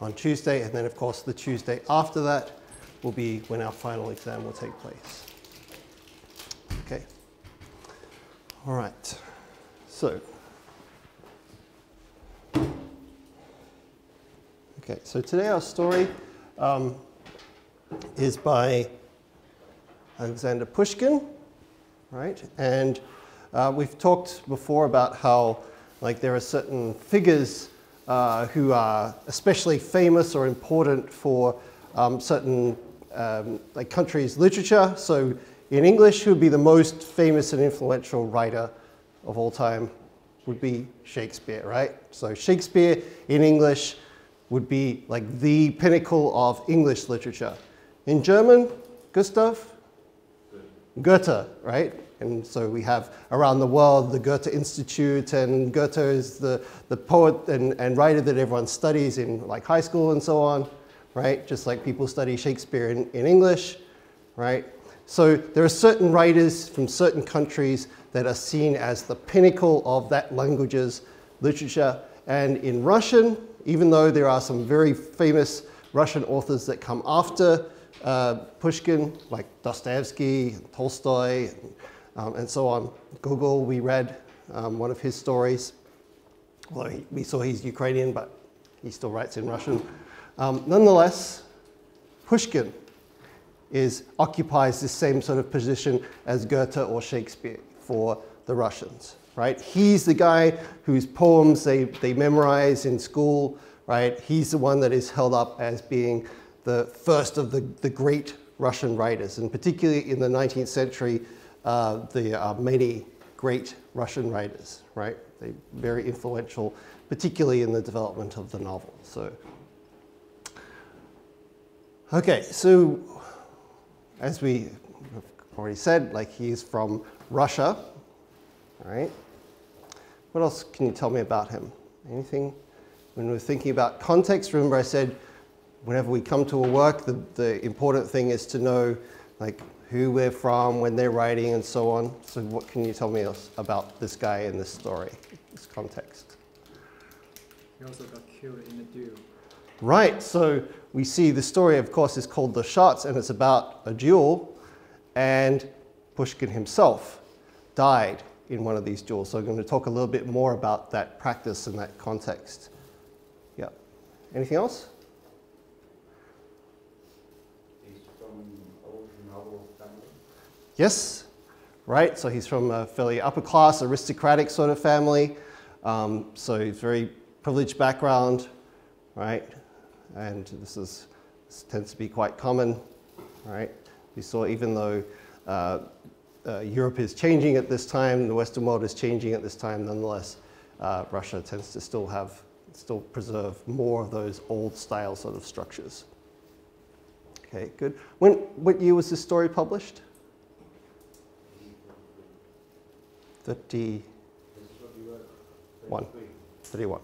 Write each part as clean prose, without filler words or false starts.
on Tuesday, and then of course the Tuesday after that will be when our final exam will take place. Okay. All right. So. Okay, so today our story is by Alexander Pushkin, right? And we've talked before about how, like, there are certain figures who are especially famous or important for certain like countries' literature. So in English, who would be the most famous and influential writer of all time would be Shakespeare, right? So Shakespeare in English would be like the pinnacle of English literature. In German, Gustav? Goethe, right? And so we have around the world the Goethe Institute, and Goethe is the poet and writer that everyone studies in like high school and so on, right? Just like people study Shakespeare in English, right? So there are certain writers from certain countries that are seen as the pinnacle of that language's literature. And in Russian, even though there are some very famous Russian authors that come after Pushkin, like Dostoevsky, Tolstoy, and so on. Gogol, we read one of his stories. Well, we saw he's Ukrainian, but he still writes in Russian. Nonetheless, Pushkin occupies the same sort of position as Goethe or Shakespeare for the Russians, right? He's the guy whose poems they memorize in school, right? He's the one that is held up as being the first of the great Russian writers, and particularly in the 19th century, there are many great Russian writers, right? They're very influential, particularly in the development of the novel. So, okay, so as we have already said, like, he's from Russia, right? What else can you tell me about him? Anything? When we're thinking about context, remember I said whenever we come to a work, the important thing is to know, like, who we're from, when they're writing, and so on. So what can you tell me else about this guy in this story, this context? He also got killed in a duel. Right, so we see the story, of course, is called The Shots, and it's about a duel, and Pushkin himself died in one of these duels. So I'm going to talk a little bit more about that practice and that context. Yeah. Anything else? Yes, right. So he's from a fairly upper class, aristocratic sort of family. So he's very privileged background, right? And this tends to be quite common, right? We saw, even though Europe is changing at this time, the Western world is changing at this time, nonetheless, Russia tends to still preserve more of those old style sort of structures. Okay, good. What year was this story published? 31. 31.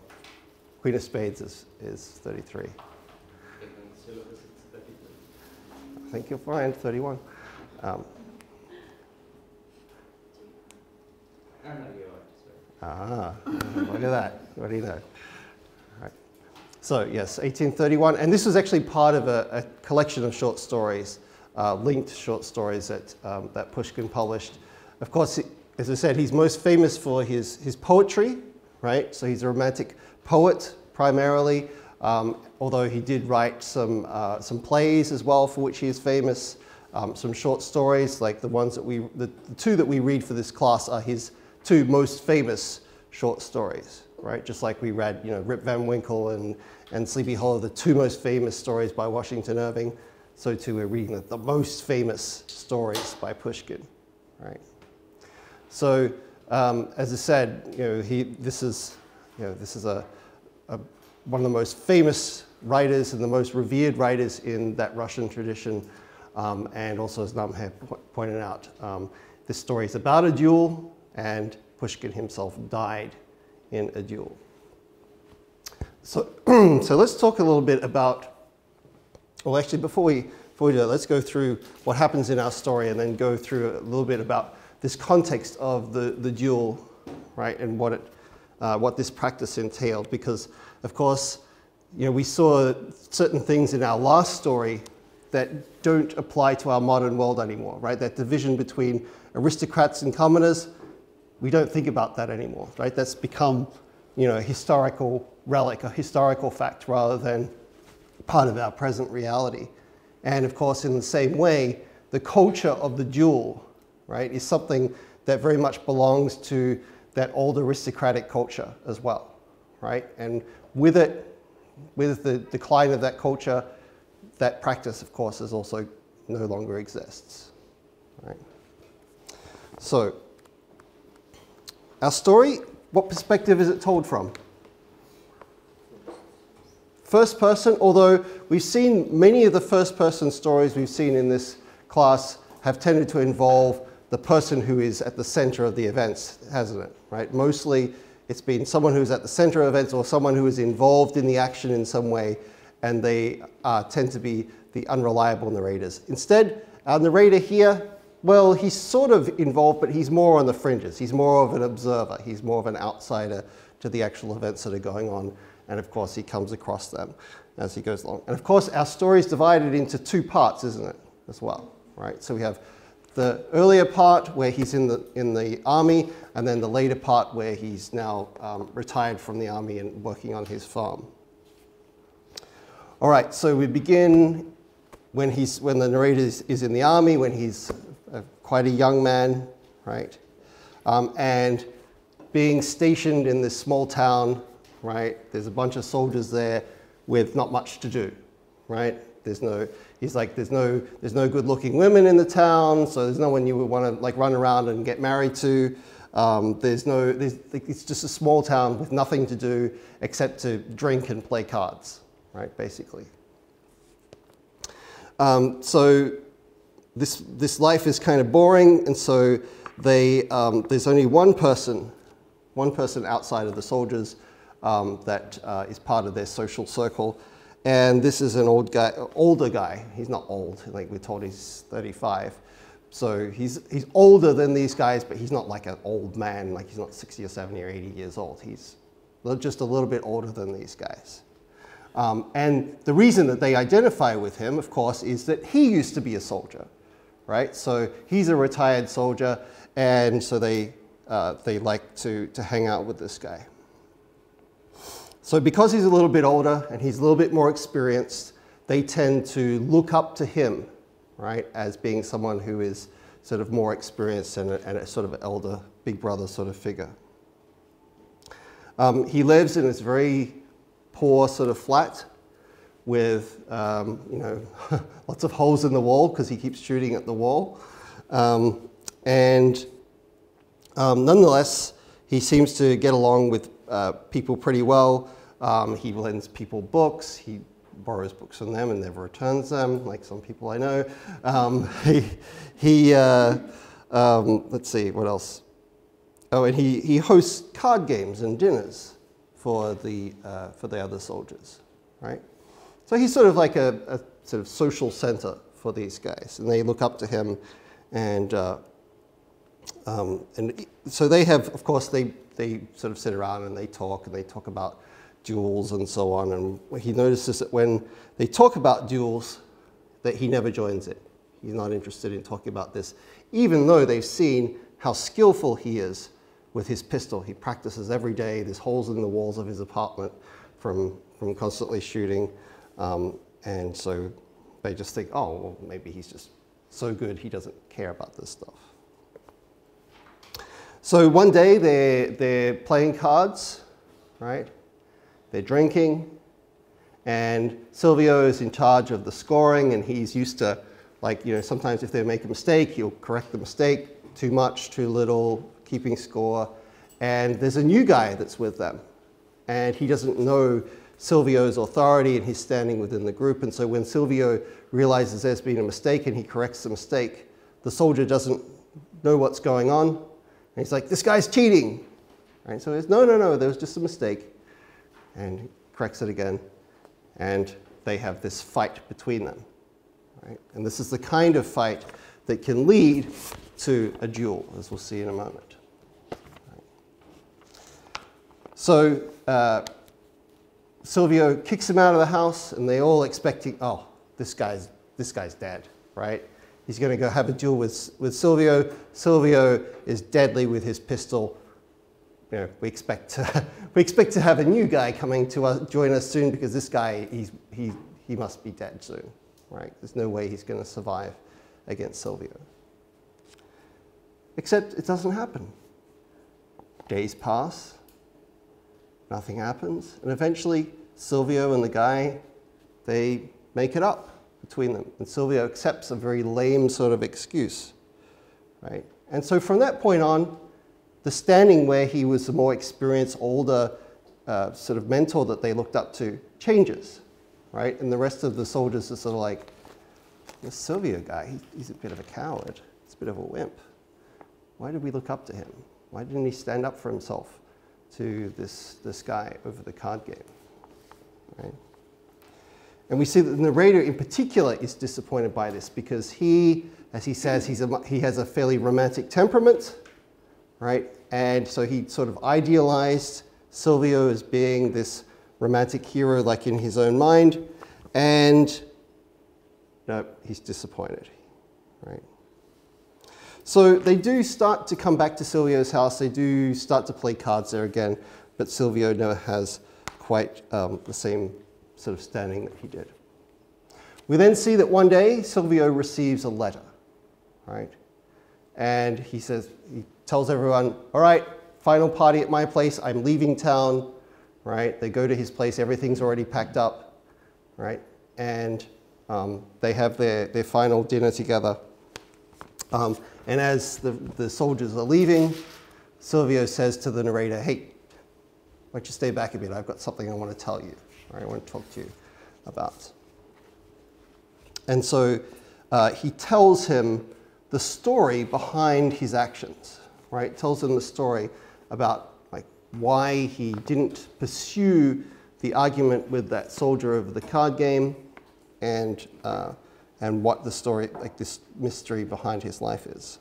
Queen of Spades is 33. I think you'll find 31. Look at that. What do you know? Right. So yes, 1831. And this was actually part of a collection of short stories, linked short stories that Pushkin published. Of course, as I said, he's most famous for his poetry, right? So he's a romantic poet primarily, although he did write some plays as well, for which he is famous. Some short stories, like the ones that the two that we read for this class are his two most famous short stories, right? Just like we read, Rip Van Winkle and Sleepy Hollow, the two most famous stories by Washington Irving. So too we're reading the most famous stories by Pushkin, right? So, as I said, this is one of the most famous writers and the most revered writers in that Russian tradition. And also, as Nam had pointed out, this story is about a duel, and Pushkin himself died in a duel. So, so let's talk a little bit about. Well, actually, before we do that, let's go through what happens in our story, and then go through a little bit about this context of the duel, right, and what this practice entailed. Because, of course, you know, we saw certain things in our last story that don't apply to our modern world anymore, right? That division between aristocrats and commoners, we don't think about that anymore, right? That's become, you know, a historical relic, a historical fact, rather than part of our present reality. And of course, in the same way, the culture of the duel, right, is something that very much belongs to that old aristocratic culture as well, right? And with it, with the decline of that culture, that practice, of course, is also no longer exists, right? So, our story, what perspective is it told from? First person, although we've seen many of the first person stories we've seen in this class have tended to involve the person who is at the center of the events, hasn't it, right? Mostly it's been someone who's at the center of events or someone who is involved in the action in some way, and they tend to be the unreliable narrators. Instead, our narrator here, well, he's sort of involved, but he's more on the fringes. He's more of an observer. He's more of an outsider to the actual events that are going on. And of course, he comes across them as he goes along. And of course, our story is divided into two parts, isn't it, as well, right? So we have the earlier part where he's in the army, and then the later part where he's now retired from the army and working on his farm. All right, so we begin when the narrator is in the army, when he's quite a young man, right? And being stationed in this small town, right? There's a bunch of soldiers there with not much to do, right? He's like, there's no good-looking women in the town, so there's no one you would want to like run around and get married to. It's just a small town with nothing to do except to drink and play cards, right? Basically. So this life is kind of boring, and so there's only one person outside of the soldiers that is part of their social circle. And this is an older guy. He's not old, like we're told he's 35. So he's older than these guys, but he's not like an old man, like he's not 60 or 70 or 80 years old. He's just a little bit older than these guys. And the reason that they identify with him, of course, is that he used to be a soldier, right? So he's a retired soldier, and so they like to hang out with this guy. So because he's a little bit older and he's a little bit more experienced, they tend to look up to him, right, as being someone who is sort of more experienced and a sort of elder, big brother sort of figure. He lives in this very poor sort of flat with, you know, lots of holes in the wall because he keeps shooting at the wall. Nonetheless, he seems to get along with people pretty well. He lends people books. He borrows books from them and never returns them, like some people I know. Let's see, what else? Oh, and he hosts card games and dinners for the other soldiers, right? So he's sort of like a sort of social center for these guys, and they look up to him, and so they have, of course, they sort of sit around and they talk about duels and so on. And he notices that when they talk about duels, that he never joins it. He's not interested in talking about this, even though they've seen how skillful he is with his pistol. He practices every day. There's holes in the walls of his apartment from constantly shooting. And so they just think, oh, well, maybe he's just so good he doesn't care about this stuff. So one day they're playing cards, right? They're drinking, and Silvio is in charge of the scoring, and he's used to, like, you know, sometimes if they make a mistake, he'll correct the mistake, too much, too little, keeping score. And there's a new guy that's with them, and he doesn't know Silvio's authority, and he's standing within the group. And so when Silvio realizes there's been a mistake and he corrects the mistake, the soldier doesn't know what's going on. And he's like, this guy's cheating. Right? So he's, no, there was just a mistake. And he corrects it again. And they have this fight between them. Right? And this is the kind of fight that can lead to a duel, as we'll see in a moment. Right. So Silvio kicks him out of the house, and they all expecting, oh, this guy's dead, right? He's going to go have a duel with Silvio. Silvio is deadly with his pistol. You know, we expect to have a new guy coming to join us soon, because this guy, he must be dead soon, right? There's no way he's going to survive against Silvio. Except it doesn't happen. Days pass, nothing happens, and eventually Silvio and the guy, they make it up between them, and Silvio accepts a very lame sort of excuse, right? And so from that point on, the standing where he was the more experienced, older sort of mentor that they looked up to changes, right? And the rest of the soldiers are sort of like, this Silvio guy, he's a bit of a coward, he's a bit of a wimp. Why did we look up to him? Why didn't he stand up for himself to this guy over the card game, right? And we see that the narrator in particular is disappointed by this, because he, as he says, he has a fairly romantic temperament, right? And so he sort of idealized Silvio as being this romantic hero, like in his own mind, and no, he's disappointed, right? So they do start to come back to Silvio's house. They do start to play cards there again, but Silvio never has quite the same sort of standing that he did. We then see that one day Silvio receives a letter, right? And he tells everyone, all right, final party at my place, I'm leaving town, right? They go to his place, everything's already packed up, right? And they have their final dinner together. And as the soldiers are leaving, Silvio says to the narrator, hey, why don't you stay back a bit? I've got something I want to tell you, or I want to talk to you about. And so he tells him the story behind his actions, right? Tells him the story about like why he didn't pursue the argument with that soldier over the card game, and what the story, like this mystery behind his life is.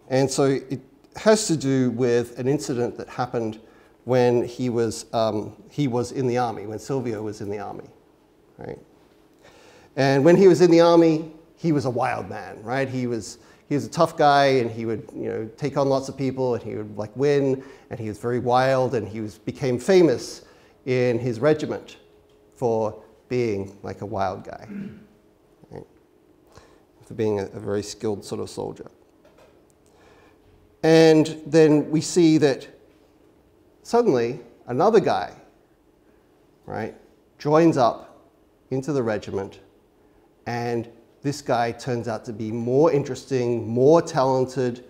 And so it has to do with an incident that happened when he was in the army, when Silvio was in the army, right? And when he was in the army, he was a wild man, right? He was a tough guy, and he would, you know, take on lots of people, and he would like win, and he was very wild, and he became famous in his regiment for being like a wild guy, right? For being a very skilled sort of soldier. And then we see that suddenly another guy, right, joins up into the regiment, and this guy turns out to be more interesting, more talented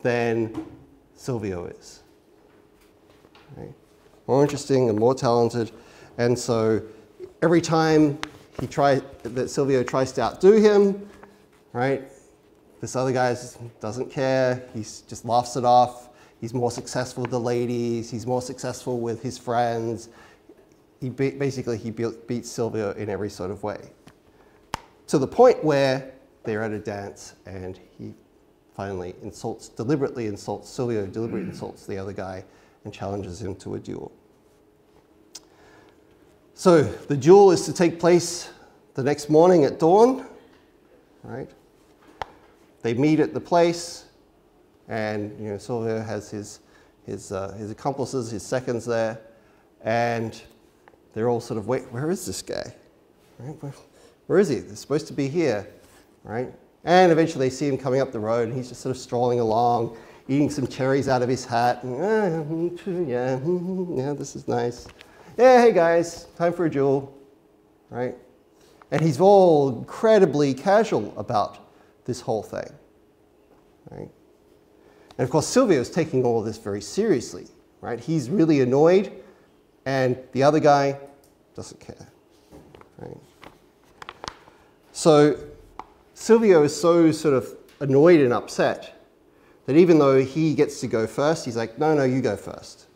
than Silvio is, right? More interesting and more talented. And so every time that Silvio tries to outdo him, right, this other guy doesn't care. He just laughs it off. He's more successful with the ladies. He's more successful with his friends. Basically, he beats Silvio in every sort of way, to the point where they're at a dance, and he finally deliberately insults the other guy and challenges him to a duel. So the duel is to take place the next morning at dawn, right? They meet at the place, and you know, Silvio has his accomplices, his seconds there, and they're all sort of, wait, where is this guy? Right? Where is he? They're supposed to be here, right? And eventually they see him coming up the road, and he's just sort of strolling along, eating some cherries out of his hat, and yeah, this is nice. Yeah, hey guys, time for a duel, right? And he's all incredibly casual about this whole thing, right? And of course, Silvio is taking all of this very seriously, right? He's really annoyed, and the other guy doesn't care, right? So Silvio is so sort of annoyed and upset that even though he gets to go first, he's like, no, you go first,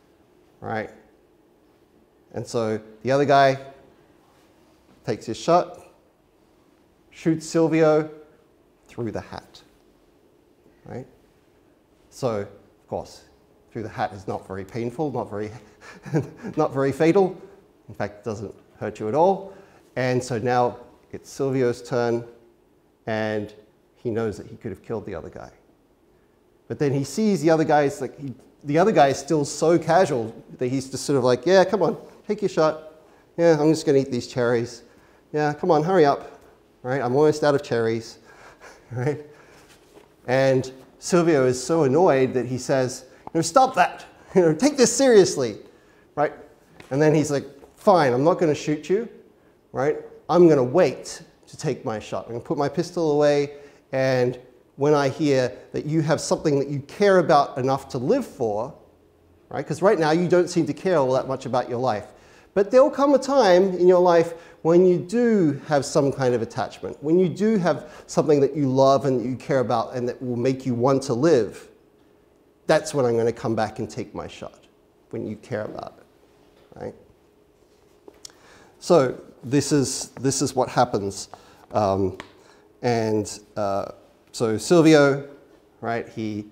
right? And so the other guy takes his shot, shoots Silvio through the hat, right? So, of course, through the hat is not very painful, not very fatal. In fact, it doesn't hurt you at all. And so now it's Silvio's turn, and he knows that he could have killed the other guy. But then he sees the other guy, the other guy is still so casual that he's just sort of like, yeah, come on, take your shot. Yeah, I'm just going to eat these cherries. Yeah, come on, hurry up. Right? I'm almost out of cherries. Right? And Silvio is so annoyed that he says, stop that. Take this seriously. Right? And then he's like, fine, I'm not going to shoot you. Right? I'm going to wait to take my shot. I'm going to put my pistol away, and when I hear that you have something that you care about enough to live for, right? Because right now you don't seem to care all that much about your life. But there will come a time in your life when you do have some kind of attachment, when you do have something that you love and that you care about and that will make you want to live. That's when I'm going to come back and take my shot, when you care about it, right? So this is what happens. So Silvio, right, he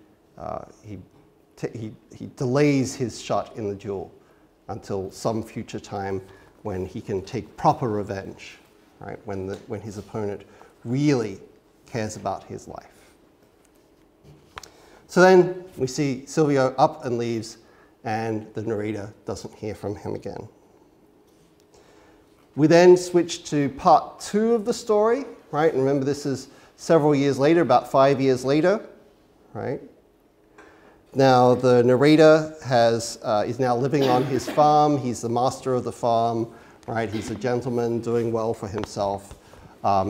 delays his shot in the duel until some future time when he can take proper revenge, right, when his opponent really cares about his life. So then we see Silvio up and leaves, and the narrator doesn't hear from him again. We then switch to part 2 of the story, right? And remember, this is several years later, about 5 years later, right? Now, the narrator is now living on his farm. He's the master of the farm, right? He's a gentleman doing well for himself,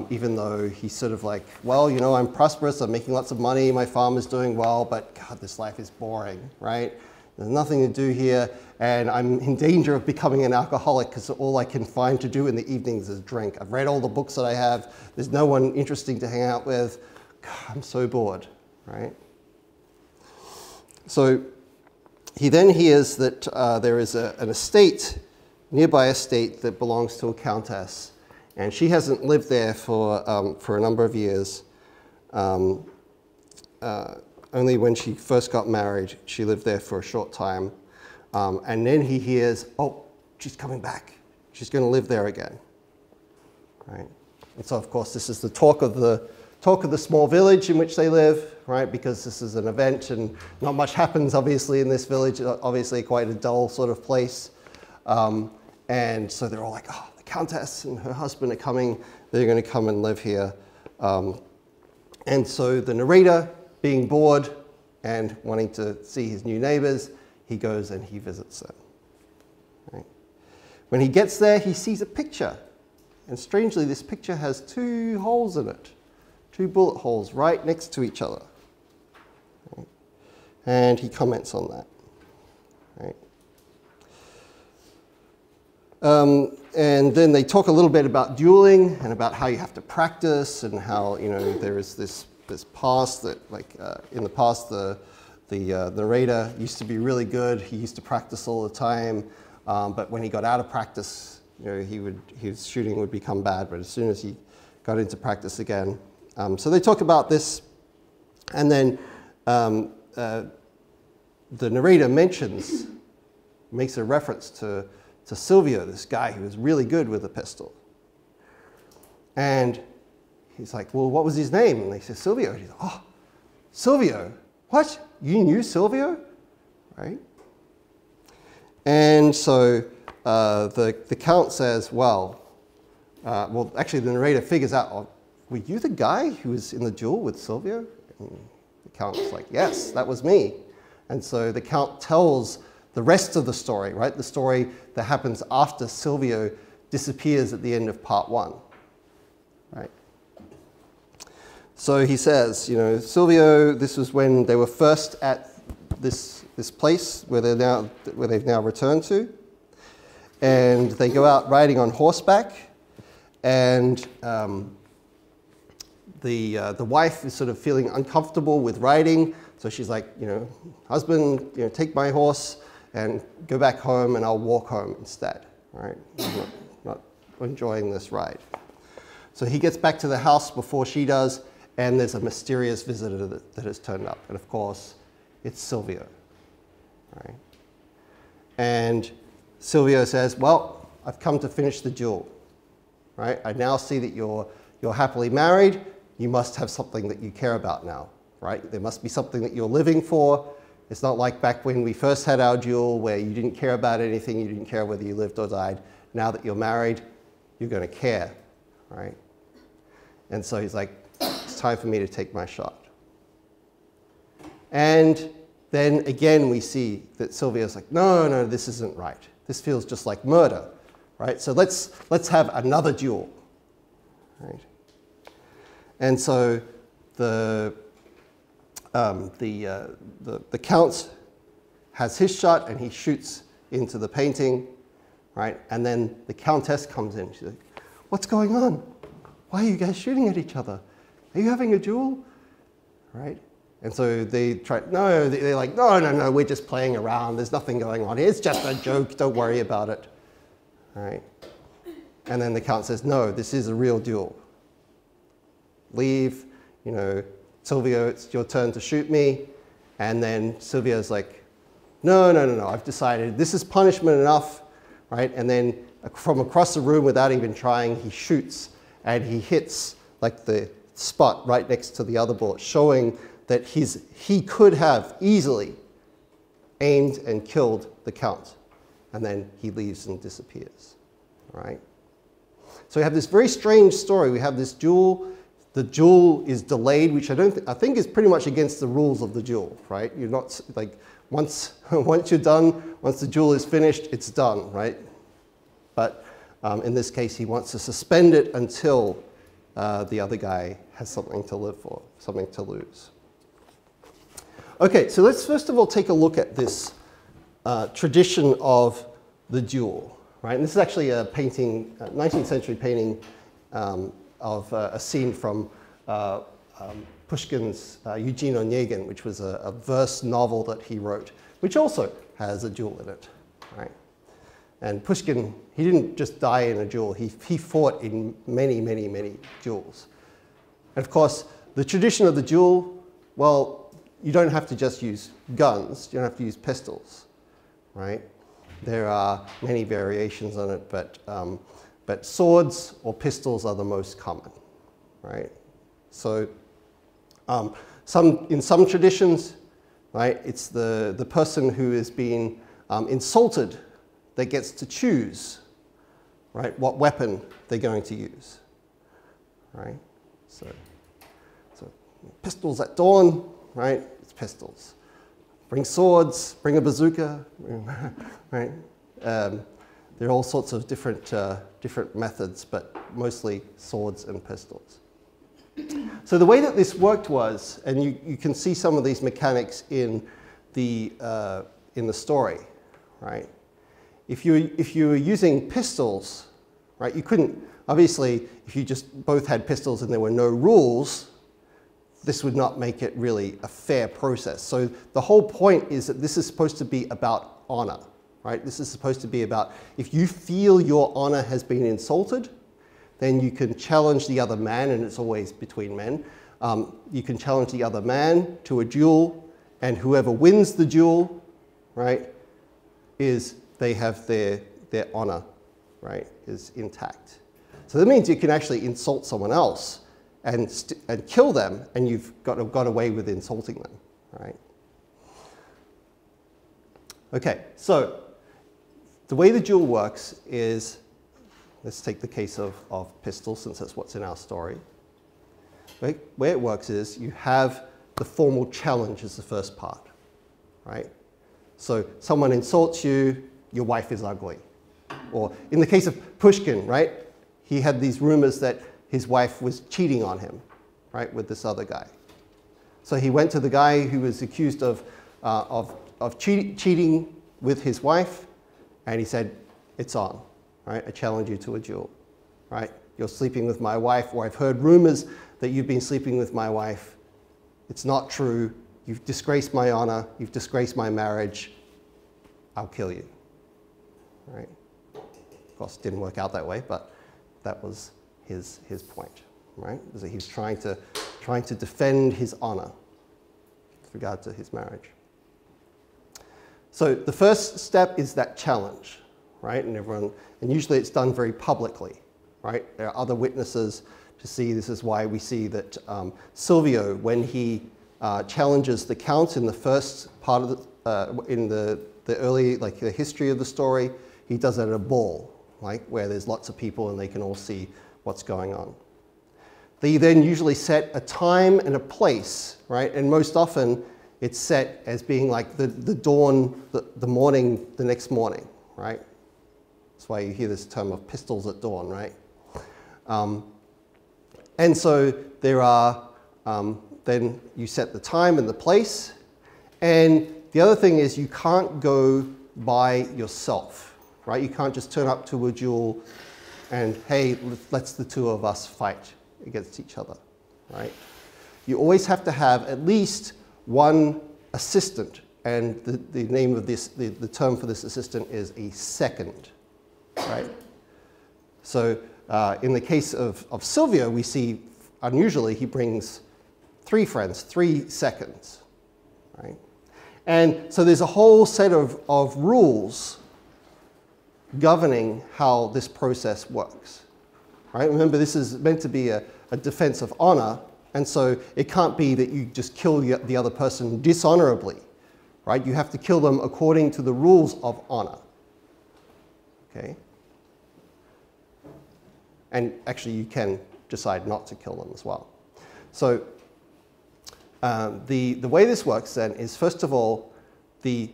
even though he's sort of like, well, I'm prosperous, I'm making lots of money, my farm is doing well, but God, this life is boring, right? There's nothing to do here, and I'm in danger of becoming an alcoholic because all I can find to do in the evenings is drink. I've read all the books that I have. There's no one interesting to hang out with. God, I'm so bored, right? So he then hears that there is an estate, nearby estate, that belongs to a countess, and she hasn't lived there for a number of years. Only when she first got married, she lived there for a short time. And then he hears, oh, she's coming back. She's going to live there again. Right? And so, of course, this is the talk of the small village in which they live, right? Because this is an event and not much happens, obviously, in this village. Obviously, quite a dull sort of place. And so they're all like, oh, the countess and her husband are coming. They're going to come and live here. And so the narrator, being bored and wanting to see his new neighbors, he goes and he visits them. Right? When he gets there, he sees a picture. And strangely, this picture has 2 holes in it, 2 bullet holes right next to each other. Right? And he comments on that. Right? And then they talk a little bit about dueling and about how you have to practice and how, there is this past that, in the past, the narrator used to be really good. He used to practice all the time, but when he got out of practice, his shooting would become bad. But as soon as he got into practice again, so they talk about this, and then the narrator makes a reference to Silvio, this guy who was really good with a pistol, and he's like, well, what was his name? And they say, Silvio. He's like, oh, Silvio? What? You knew Silvio? Right? And so the Count says, well, actually the narrator figures out, oh, were you the guy who was in the duel with Silvio? And the Count's like, yes, that was me. And so the Count tells the rest of the story, right? The story that happens after Silvio disappears at the end of part 1. Right? So he says, Silvio, this was when they were first at this place where they've now returned to, and they go out riding on horseback, and the wife is sort of feeling uncomfortable with riding, so she's like, husband, take my horse and go back home, and I'll walk home instead. Right? I'm not enjoying this ride. So he gets back to the house before she does, and there's a mysterious visitor that has turned up. And of course, it's Silvio. Right? And Silvio says, well, I've come to finish the duel, right? I now see that you're happily married. You must have something that you care about now, right? There must be something that you're living for. It's not like back when we first had our duel where you didn't care about anything, you didn't care whether you lived or died. Now that you're married, you're going to care, right? And so he's like, it's time for me to take my shot. And then again we see that Sylvia's like, no, no, this isn't right. This feels just like murder, right? So let's have another duel, right? And so the Count has his shot and he shoots into the painting, right? And then the Countess comes in. She's like, what's going on? Why are you guys shooting at each other? Are you having a duel? Right? And so they're like, no, we're just playing around. There's nothing going on here. It's just a joke. Don't worry about it. Right? And then the Count says, no, this is a real duel. Leave, Silvio, it's your turn to shoot me. And then Silvio's like, no, I've decided this is punishment enough, right? And then from across the room, without even trying, he shoots and he hits like the spot right next to the other bullet, showing that he could have easily aimed and killed the Count. And then he leaves and disappears, right? So we have this very strange story. We have this duel. The duel is delayed, which I think is pretty much against the rules of the duel, right? You're not like, once you're done, once the duel is finished, it's done, right? But in this case, he wants to suspend it until the other guy has something to live for, something to lose. Okay, so let's first of all take a look at this tradition of the duel, right? And this is actually a painting, 19th century painting of a scene from Pushkin's Eugene Onegin, which was a verse novel that he wrote, which also has a duel in it, right? And Pushkin, he didn't just die in a duel, he fought in many, many, many duels. And of course, the tradition of the duel, well, you don't have to just use guns, you don't have to use pistols, right? There are many variations on it, but swords or pistols are the most common, right? So in some traditions, right, it's the person who is being insulted that gets to choose, right, what weapon they're going to use, right? So pistols at dawn, right, it's pistols. Bring swords, bring a bazooka, right? There are all sorts of different methods, but mostly swords and pistols. So the way that this worked was, and you can see some of these mechanics in the story, right? If you were using pistols, right, you couldn't, obviously, if you just both had pistols and there were no rules, this would not make it really a fair process. So the whole point is that this is supposed to be about honor, right? This is supposed to be about, if you feel your honor has been insulted, then you can challenge the other man, and it's always between men. You can challenge the other man to a duel, and whoever wins the duel, right, they have their honor, right, is intact. So that means you can actually insult someone else and kill them, and you've got away with insulting them, right? Okay, so the way the duel works is, let's take the case of pistols, since that's what's in our story. The way it works is you have the formal challenge as the first part, right? So someone insults you, your wife is ugly. Or in the case of Pushkin, right? He had these rumors that his wife was cheating on him, right, with this other guy. So he went to the guy who was accused of cheating with his wife, and he said, it's on, right? I challenge you to a duel, right? You're sleeping with my wife, or I've heard rumors that you've been sleeping with my wife. It's not true. You've disgraced my honor. You've disgraced my marriage. I'll kill you, right? Of course, it didn't work out that way, but that was his point, right? So he was trying to defend his honor with regard to his marriage. So the first step is that challenge, right? And usually it's done very publicly, right? There are other witnesses to see. This is why we see that Silvio, when he challenges the Count in the first part of in the early, like the history of the story, he does it at a ball, like where there's lots of people and they can all see what's going on. They then usually set a time and a place, right? And most often it's set as being like the dawn, the morning, the next morning, right? That's why you hear this term of pistols at dawn, right? And so there are, then you set the time and the place. And the other thing is you can't go by yourself, right? You can't just turn up to a duel and, hey, let's the two of us fight against each other, right? You always have to have at least one assistant, and the name of this, the term for this assistant is a second, right? So in the case of Silvio, we see unusually he brings 3 friends, 3 seconds, right? And so there's a whole set of rules governing how this process works, right? Remember, this is meant to be a defense of honor, and so it can't be that you just kill the other person dishonorably, right? You have to kill them according to the rules of honor, okay? And actually, you can decide not to kill them as well. So the way this works then is, first of all, the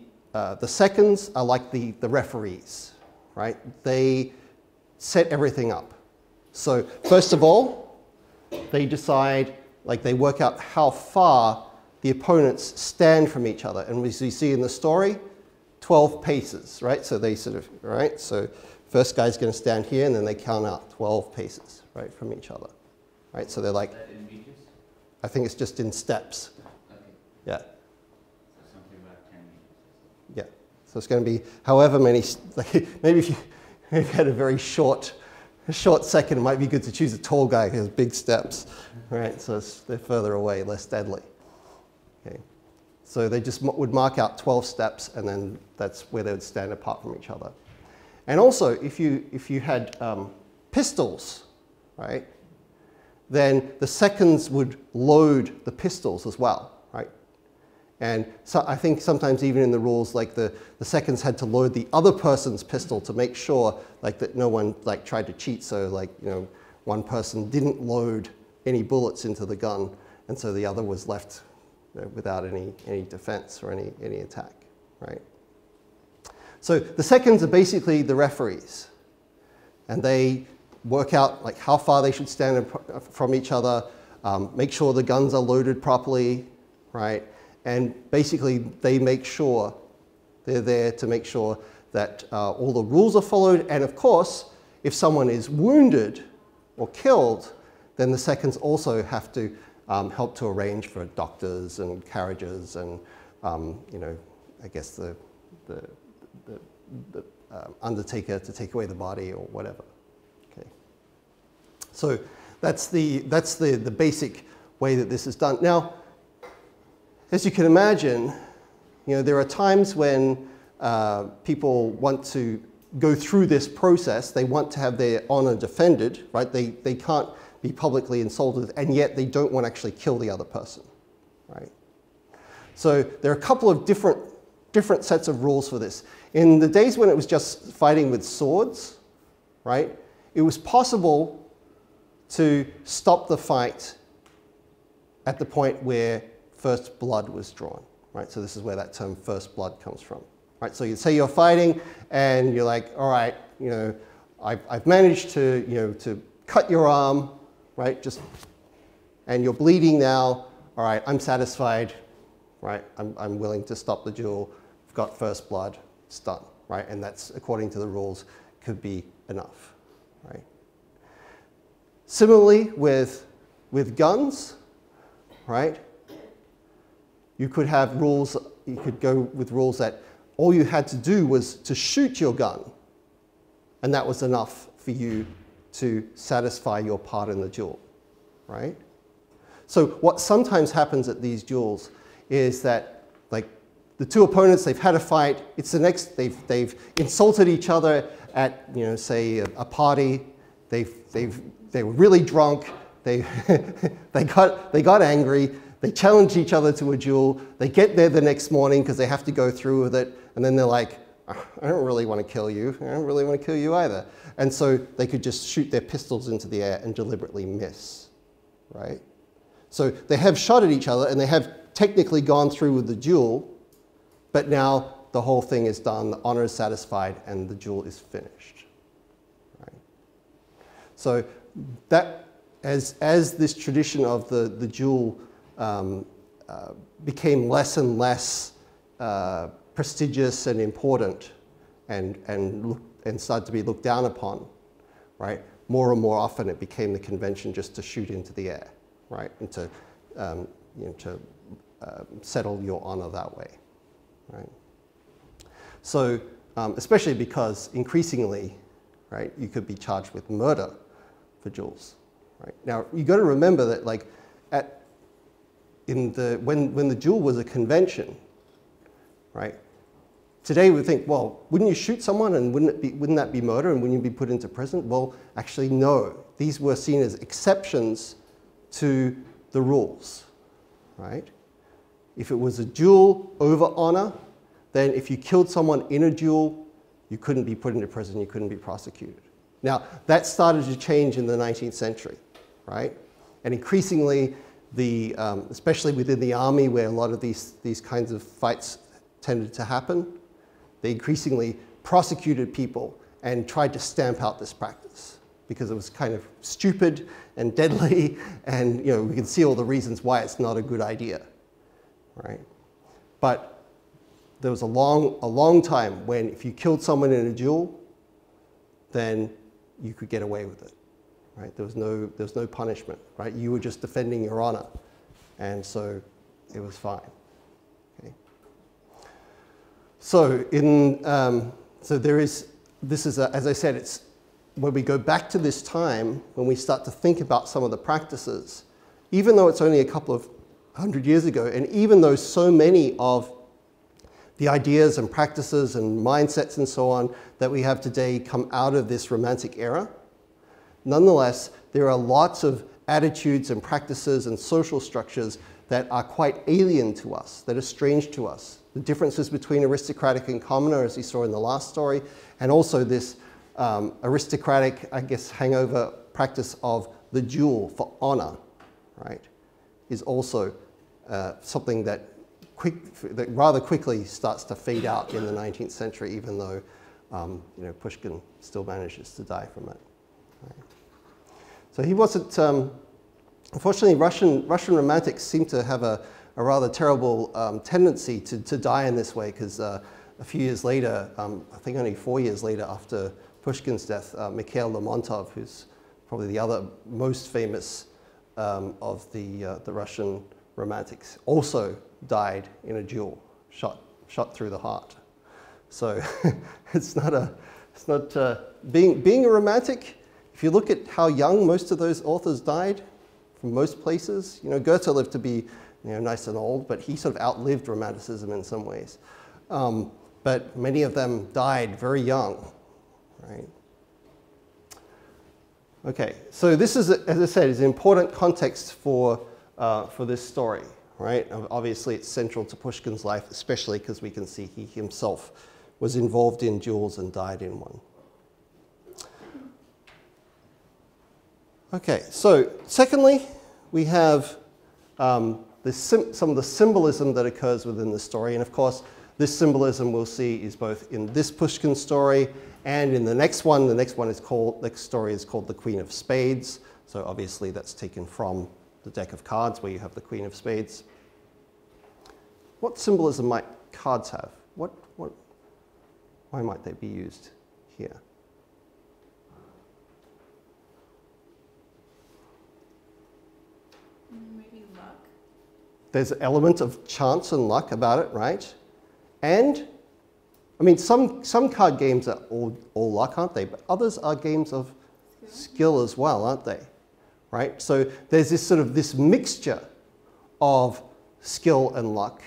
seconds are like the referees, right? They set everything up. So first of all, they decide, like they work out how far the opponents stand from each other. And as you see in the story, 12 paces, right? So they sort of, right? So first guy's going to stand here, and then they count out 12 paces, right, from each other, right? So they're like, is that in meters? I think it's just in steps. Okay. Yeah. So something about 10 meters. Yeah. So it's going to be however many, like maybe if you had a very short second, it might be good to choose a tall guy who has big steps, right? So they're further away, less deadly. Okay. So they just would mark out 12 steps, and then that's where they would stand apart from each other. And also, if you had pistols, right, then the seconds would load the pistols as well, right? And so I think sometimes even in the rules, like the seconds had to load the other person's pistol to make sure like that no one like tried to cheat. So like, you know, one person didn't load any bullets into the gun, and so the other was left without any defense or any attack, right? So the seconds are basically the referees, and they work out like how far they should stand from each other, make sure the guns are loaded properly, right? And basically they make sure, they're there to make sure that all the rules are followed. And of course, if someone is wounded or killed, then the seconds also have to help to arrange for doctors and carriages and, you know, I guess the undertaker to take away the body or whatever. Okay. So that's the basic way that this is done. Now, as you can imagine, you know, there are times when people want to go through this process. They want to have their honor defended, right? They can't be publicly insulted, and yet they don't want to actually kill the other person, right? So there are a couple of different sets of rules for this. In the days when it was just fighting with swords, right, it was possible to stop the fight at the point where first blood was drawn, right? So this is where that term first blood comes from, right? So you say you're fighting and you're like, all right, you know, I've managed to, you know, to cut your arm, right? And you're bleeding now. All right, I'm satisfied, right? I'm willing to stop the duel. I've got first blood, it's done, right? And that's, according to the rules, could be enough, right? Similarly with guns, right? You could have rules, you could go with rules that all you had to do was to shoot your gun, and that was enough for you to satisfy your part in the duel, right? So what sometimes happens at these duels is that, like, the two opponents, they've had a fight. It's the next, they've insulted each other at, you know, say a party. They were really drunk. They got angry. They challenged each other to a duel. They get there the next morning because they have to go through with it. And then they're like, I don't really want to kill you. I don't really want to kill you either. And so they could just shoot their pistols into the air and deliberately miss, right? So they have shot at each other and they have technically gone through with the duel, but now the whole thing is done, the honor is satisfied, and the duel is finished, right? So that, as this tradition of the duel became less and less prestigious and important and started to be looked down upon, right? More and more often it became the convention just to shoot into the air, right? And to, settle your honor that way, right? So, especially because increasingly, right, you could be charged with murder for duels, right? Now, you got to remember that, like, when the duel was a convention, right? Today we think, well, wouldn't you shoot someone and wouldn't that be murder and wouldn't you be put into prison? Well, actually, no. These were seen as exceptions to the rules, right? If it was a duel over honor, then if you killed someone in a duel, you couldn't be put into prison, you couldn't be prosecuted. Now, that started to change in the 19th century, right? And increasingly, especially within the army where a lot of these kinds of fights tended to happen, they increasingly prosecuted people and tried to stamp out this practice because it was kind of stupid and deadly, and you know, we can see all the reasons why it's not a good idea, right? But there was a long time when if you killed someone in a duel, then you could get away with it, right? There was no punishment, right? You were just defending your honor, and so it was fine. Okay. So this is as I said, it's when we go back to this time when we start to think about some of the practices, even though it's only a couple of 100 years ago, and even though so many of the ideas and practices and mindsets and so on that we have today come out of this Romantic era, nonetheless, there are lots of attitudes and practices and social structures that are quite alien to us, that are strange to us. The differences between aristocratic and commoner, as we saw in the last story, and also this aristocratic, I guess, hangover practice of the duel for honor, right, is also something that rather quickly starts to fade out in the 19th century, even though Pushkin still manages to die from it. Right. So he wasn't, unfortunately, Russian Romantics seem to have a rather terrible tendency to die in this way, because a few years later, I think only 4 years later after Pushkin's death, Mikhail Lermontov, who's probably the other most famous of the Russian Romantics, also died in a duel, shot through the heart. So it's not being a Romantic. If you look at how young most of those authors died from most places, Goethe lived to be nice and old, but he sort of outlived Romanticism in some ways. But many of them died very young, right? Okay, so this is, as I said, is an important context for this story, right? Obviously, it's central to Pushkin's life, especially because we can see he himself was involved in duels and died in one. Okay, so secondly, we have some of the symbolism that occurs within the story. And of course, this symbolism we'll see is both in this Pushkin story and in the next one. The next story is called The Queen of Spades. So obviously that's taken from the deck of cards where you have the Queen of Spades. What symbolism might cards have? Why might they be used here? Maybe luck. There's an element of chance and luck about it, right? And, I mean, some card games are all luck, aren't they? But others are games of skill as well, aren't they? Right? So there's this mixture of skill and luck,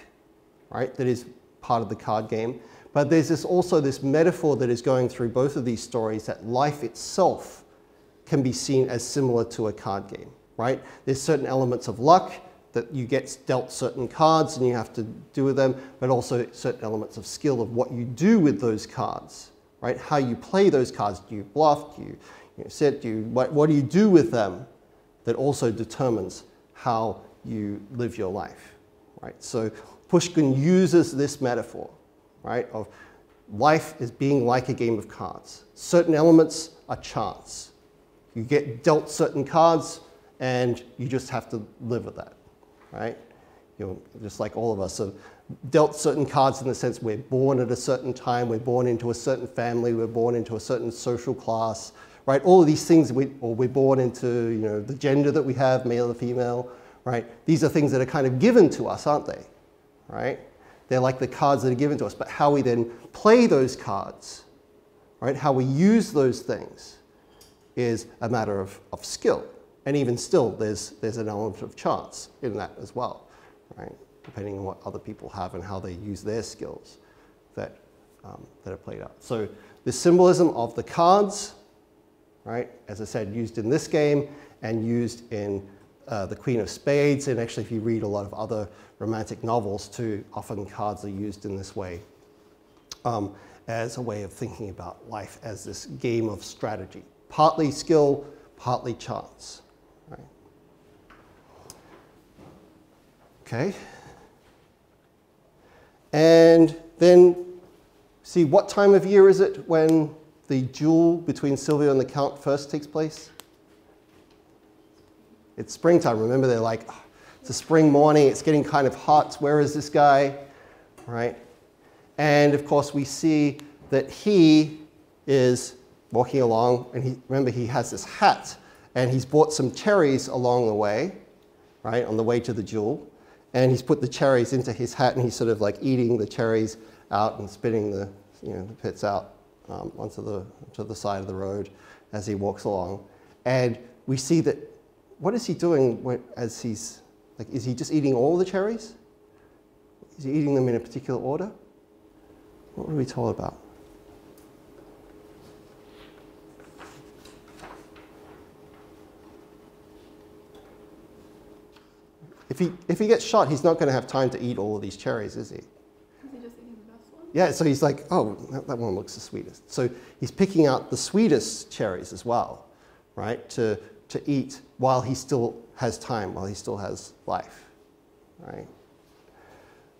right? That is part of the card game. But there's also this metaphor that is going through both of these stories, that life itself can be seen as similar to a card game, right? There's certain elements of luck that you get dealt certain cards and you have to do with them, but also certain elements of skill of what you do with those cards, right? How you play those cards. Do you bluff? Do you sit? What do you do with them? That also determines how you live your life, right? So Pushkin uses this metaphor, right, of life as being like a game of cards. Certain elements are chance. You get dealt certain cards and you just have to live with that, right? Just like all of us are dealt certain cards in the sense we're born at a certain time, we're born into a certain family, we're born into a certain social class, right? All of these things, or we're born into the gender that we have, male or female, right? These are things that are kind of given to us, aren't they, right? They're like the cards that are given to us, but how we then play those cards, right? How we use those things is a matter of skill. And even still, there's an element of chance in that as well, right? Depending on what other people have and how they use their skills that are played out. So the symbolism of the cards, right? As I said, used in this game and used in the Queen of Spades, and actually if you read a lot of other romantic novels too, often cards are used in this way as a way of thinking about life as this game of strategy. Partly skill, partly chance, right? Okay. And then see, what time of year is it when the duel between Silvio and the Count first takes place? It's springtime. Remember, they're like, oh, it's a spring morning, it's getting kind of hot, where is this guy, right? And of course, we see that he is walking along, and remember, he has this hat, and he's bought some cherries along the way, right, on the way to the duel, and he's put the cherries into his hat, and he's sort of like eating the cherries out and spitting the pits out onto the side of the road as he walks along. And we see that, what is he doing as he's, like, is he just eating all the cherries? Is he eating them in a particular order? What were we told about? If he gets shot, he's not going to have time to eat all of these cherries, is he? Is he just eating the best one? Yeah, so he's like, oh, that one looks the sweetest. So he's picking out the sweetest cherries as well, right, to eat while he still has time, while he still has life, right?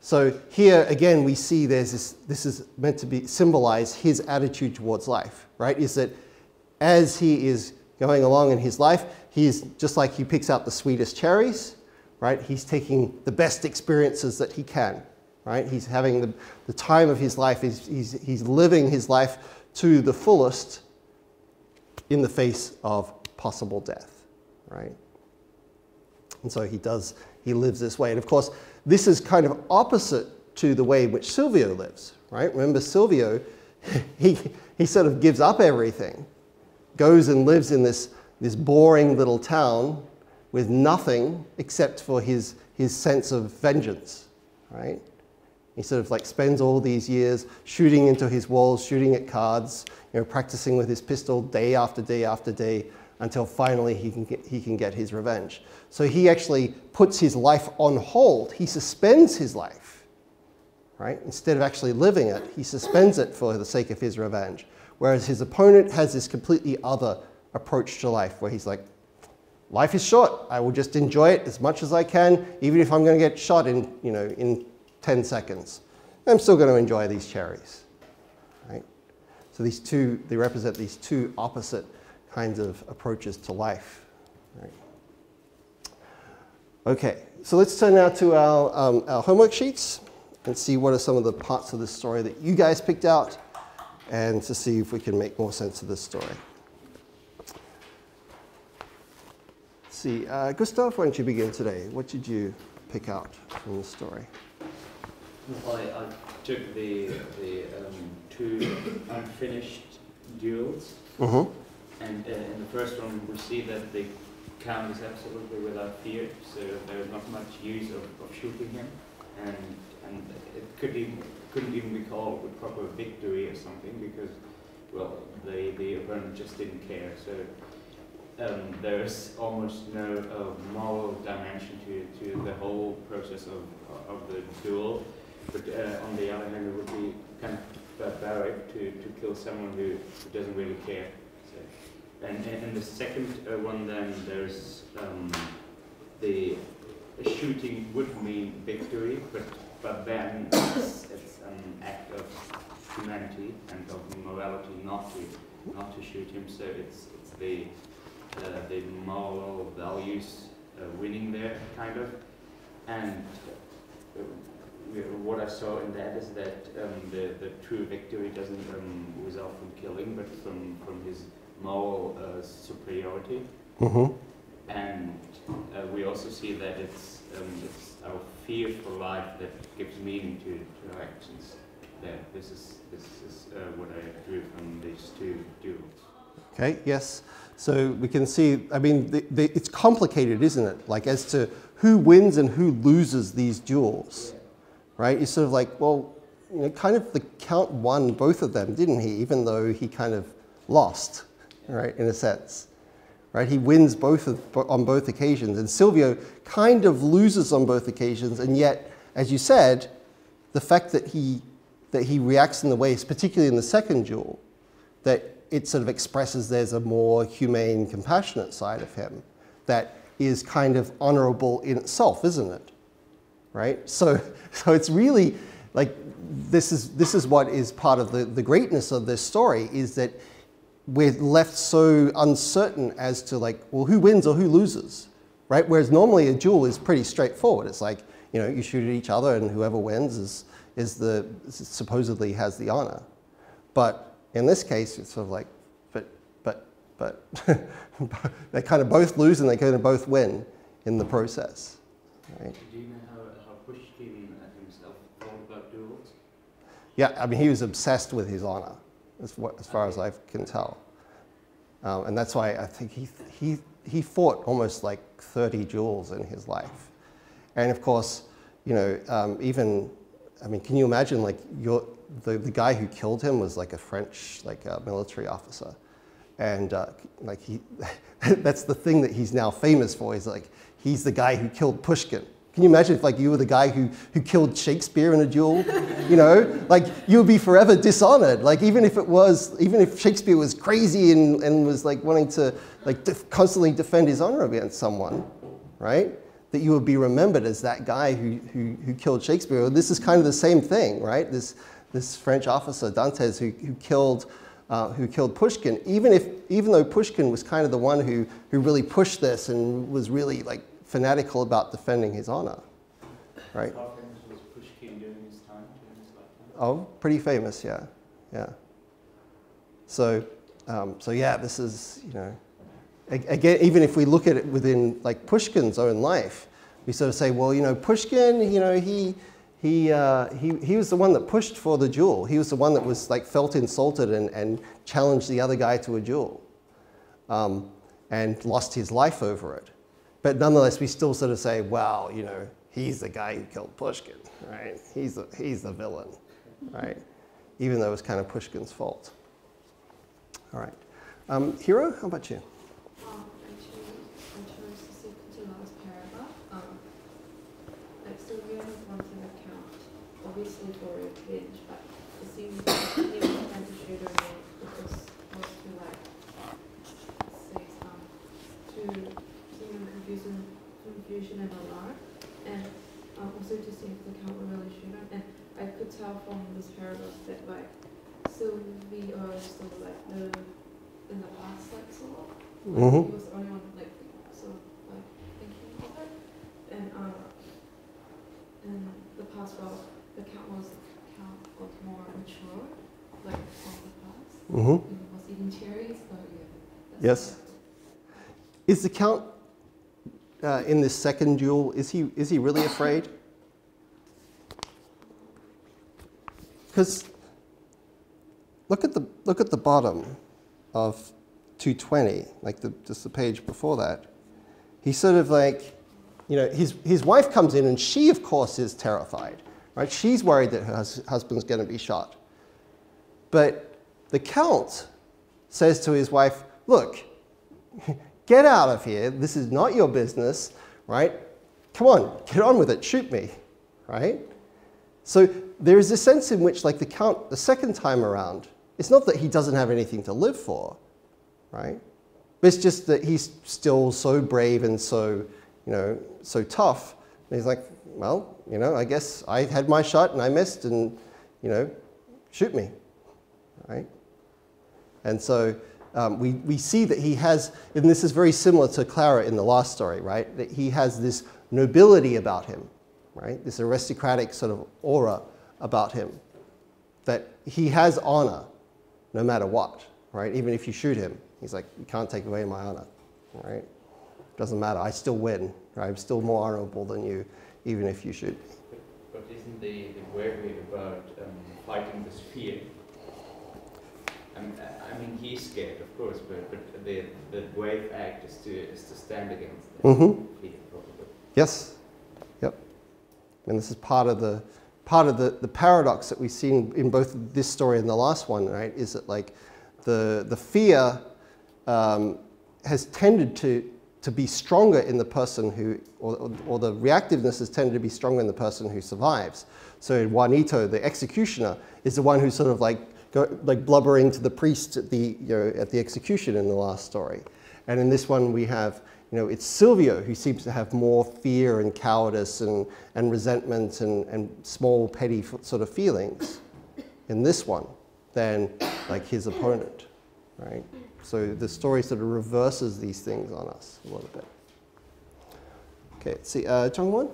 So here, again, we see this is meant to symbolize his attitude towards life, right? Is that as he is going along in his life, he's just like he picks out the sweetest cherries, right? He's taking the best experiences that he can, right? He's having the time of his life. He's living his life to the fullest in the face of possible death, right? And so he lives this way. And of course, this is kind of opposite to the way in which Silvio lives, right? Remember, Silvio, he sort of gives up everything, goes and lives in this boring little town with nothing except for his sense of vengeance, right? He sort of like spends all these years shooting into his walls, shooting at cards, practicing with his pistol day after day after day until finally he can get his revenge. So he actually puts his life on hold. He suspends his life, right? Instead of actually living it, he suspends it for the sake of his revenge. Whereas his opponent has this completely other approach to life where he's like, life is short. I will just enjoy it as much as I can, even if I'm going to get shot in 10 seconds. I'm still going to enjoy these cherries, right? So they represent these two opposite kinds of approaches to life, right? Okay, so let's turn now to our homework sheets and see what are some of the parts of this story that you guys picked out, and to see if we can make more sense of this story. Let's see, Gustav, why don't you begin today? What did you pick out from the story? Well, I took the two unfinished duels, and in the first one we see that the Count is absolutely without fear, so there's not much use of shooting him, and it could be couldn't even be called a proper victory or something because, well, the opponent just didn't care. So there's almost no moral dimension to the whole process of the duel. But on the other hand, it would be kind of barbaric to kill someone who doesn't really care. So, and in the second one, then there's the shooting would mean victory, but then it's an act of humanity and of morality not to shoot him. So it's the moral values winning there, kind of. And what I saw in that is that the true victory doesn't result from killing, but from his moral superiority. Mm-hmm. And we also see that it's our fear for life that gives meaning to our actions. This is what I drew from these two duels. Okay, yes. So we can see, I mean, it's complicated, isn't it? Like as to who wins and who loses these duels, right? It's sort of like, well, you know, kind of the Count won both of them, didn't he? Even though he kind of lost, right, in a sense. Right? He wins on both occasions, and Silvio kind of loses on both occasions, and yet, as you said, the fact that he reacts in the way, particularly in the second duel, that it sort of expresses there's a more humane, compassionate side of him that is kind of honorable in itself, isn't it? Right? So it's really like this is what is part of the greatness of this story, is that we're left so uncertain as to like, well, who wins or who loses, right? Whereas normally a duel is pretty straightforward. It's like, you know, you shoot at each other and whoever wins supposedly has the honor. But in this case, it's sort of like, but they kind of both lose and they kind of both win in the process, right? Do you know how Pushkin himself thought about duels? Yeah, I mean, he was obsessed with his honor, as far as I can tell. And that's why I think he fought almost like 30 duels in his life. And of course, you know, even, I mean, can you imagine like the guy who killed him was like a French military officer. And like that's the thing that he's now famous for, is like, he's the guy who killed Pushkin. Can you imagine if like you were the guy who killed Shakespeare in a duel? You know, like you would be forever dishonored. Like even if Shakespeare was crazy and was like wanting to like constantly defend his honor against someone, right? That you would be remembered as that guy who killed Shakespeare. This is kind of the same thing, right? This French officer, Dantes, who killed Pushkin, even though Pushkin was kind of the one who really pushed this and was really like fanatical about defending his honor, right? How famous was Pushkin during his time, during his lifetime? Oh, pretty famous, yeah, yeah. So yeah, this is, you know, again, even if we look at it within like Pushkin's own life, we sort of say, well, you know, Pushkin, you know, he was the one that pushed for the duel. He was the one that was like felt insulted and challenged the other guy to a duel, and lost his life over it. But nonetheless, we still sort of say, well, you know, he's the guy who killed Pushkin, right? He's the villain, right? Even though it was kind of Pushkin's fault. All right. Hiro, how about you? I chose the second to last paragraph. Like Sylvia has wanted a count, obviously for revenge, but it seems like he was trying to shoot her because it was to like say to confusion and alarm, and also to see if the count will really shoot her. And I could tell from this paragraph that like Sylvie or still like in the past like sort of. Mm-hmm. He was the only one like sort of like thinking of it. And the past, well, the count was more mature, like from the past. Mm-hmm. He was eating cherries, so yeah. Yes. Is the count in this second duel, is he really afraid? Because look at the bottom of 220, like just the page before that. He's sort of like, you know, his wife comes in and she of course is terrified, right? She's worried that her husband's going to be shot. But the Count says to his wife, look, get out of here. This is not your business, right? Come on, get on with it. Shoot me, right? So there is a sense in which, like, the Count, the second time around, it's not that he doesn't have anything to live for, right? But it's just that he's still so brave and so, you know, so tough. And he's like, well, you know, I guess I had my shot and I missed, and, you know, shoot me, right? And so we see that he has, and this is very similar to Clara in the last story, right? That he has this nobility about him, right? This aristocratic sort of aura about him, that he has honor no matter what, right? Even if you shoot him, he's like, you can't take away my honor, right? Doesn't matter, I still win, right? I'm still more honorable than you, even if you shoot me. But isn't the bravery about fighting this fear? I mean, he's scared, of course, but the brave act is to stand against it. Mm-hmm. Fear, probably. Yes. Yep. And this is part of the paradox that we've seen in both this story and the last one, right? Is that, like, the fear has tended to be stronger in the person who, or the reactiveness has tended to be stronger in the person who survives. So Juanito, the executioner, is the one who's sort of like blubbering to the priest at the, you know, at the execution in the last story. And in this one we have, you know, it's Silvio who seems to have more fear and cowardice and resentment and small petty sort of feelings in this one than, like, his opponent, right? So the story sort of reverses these things on us a little bit. Okay, let's see, Jungwon?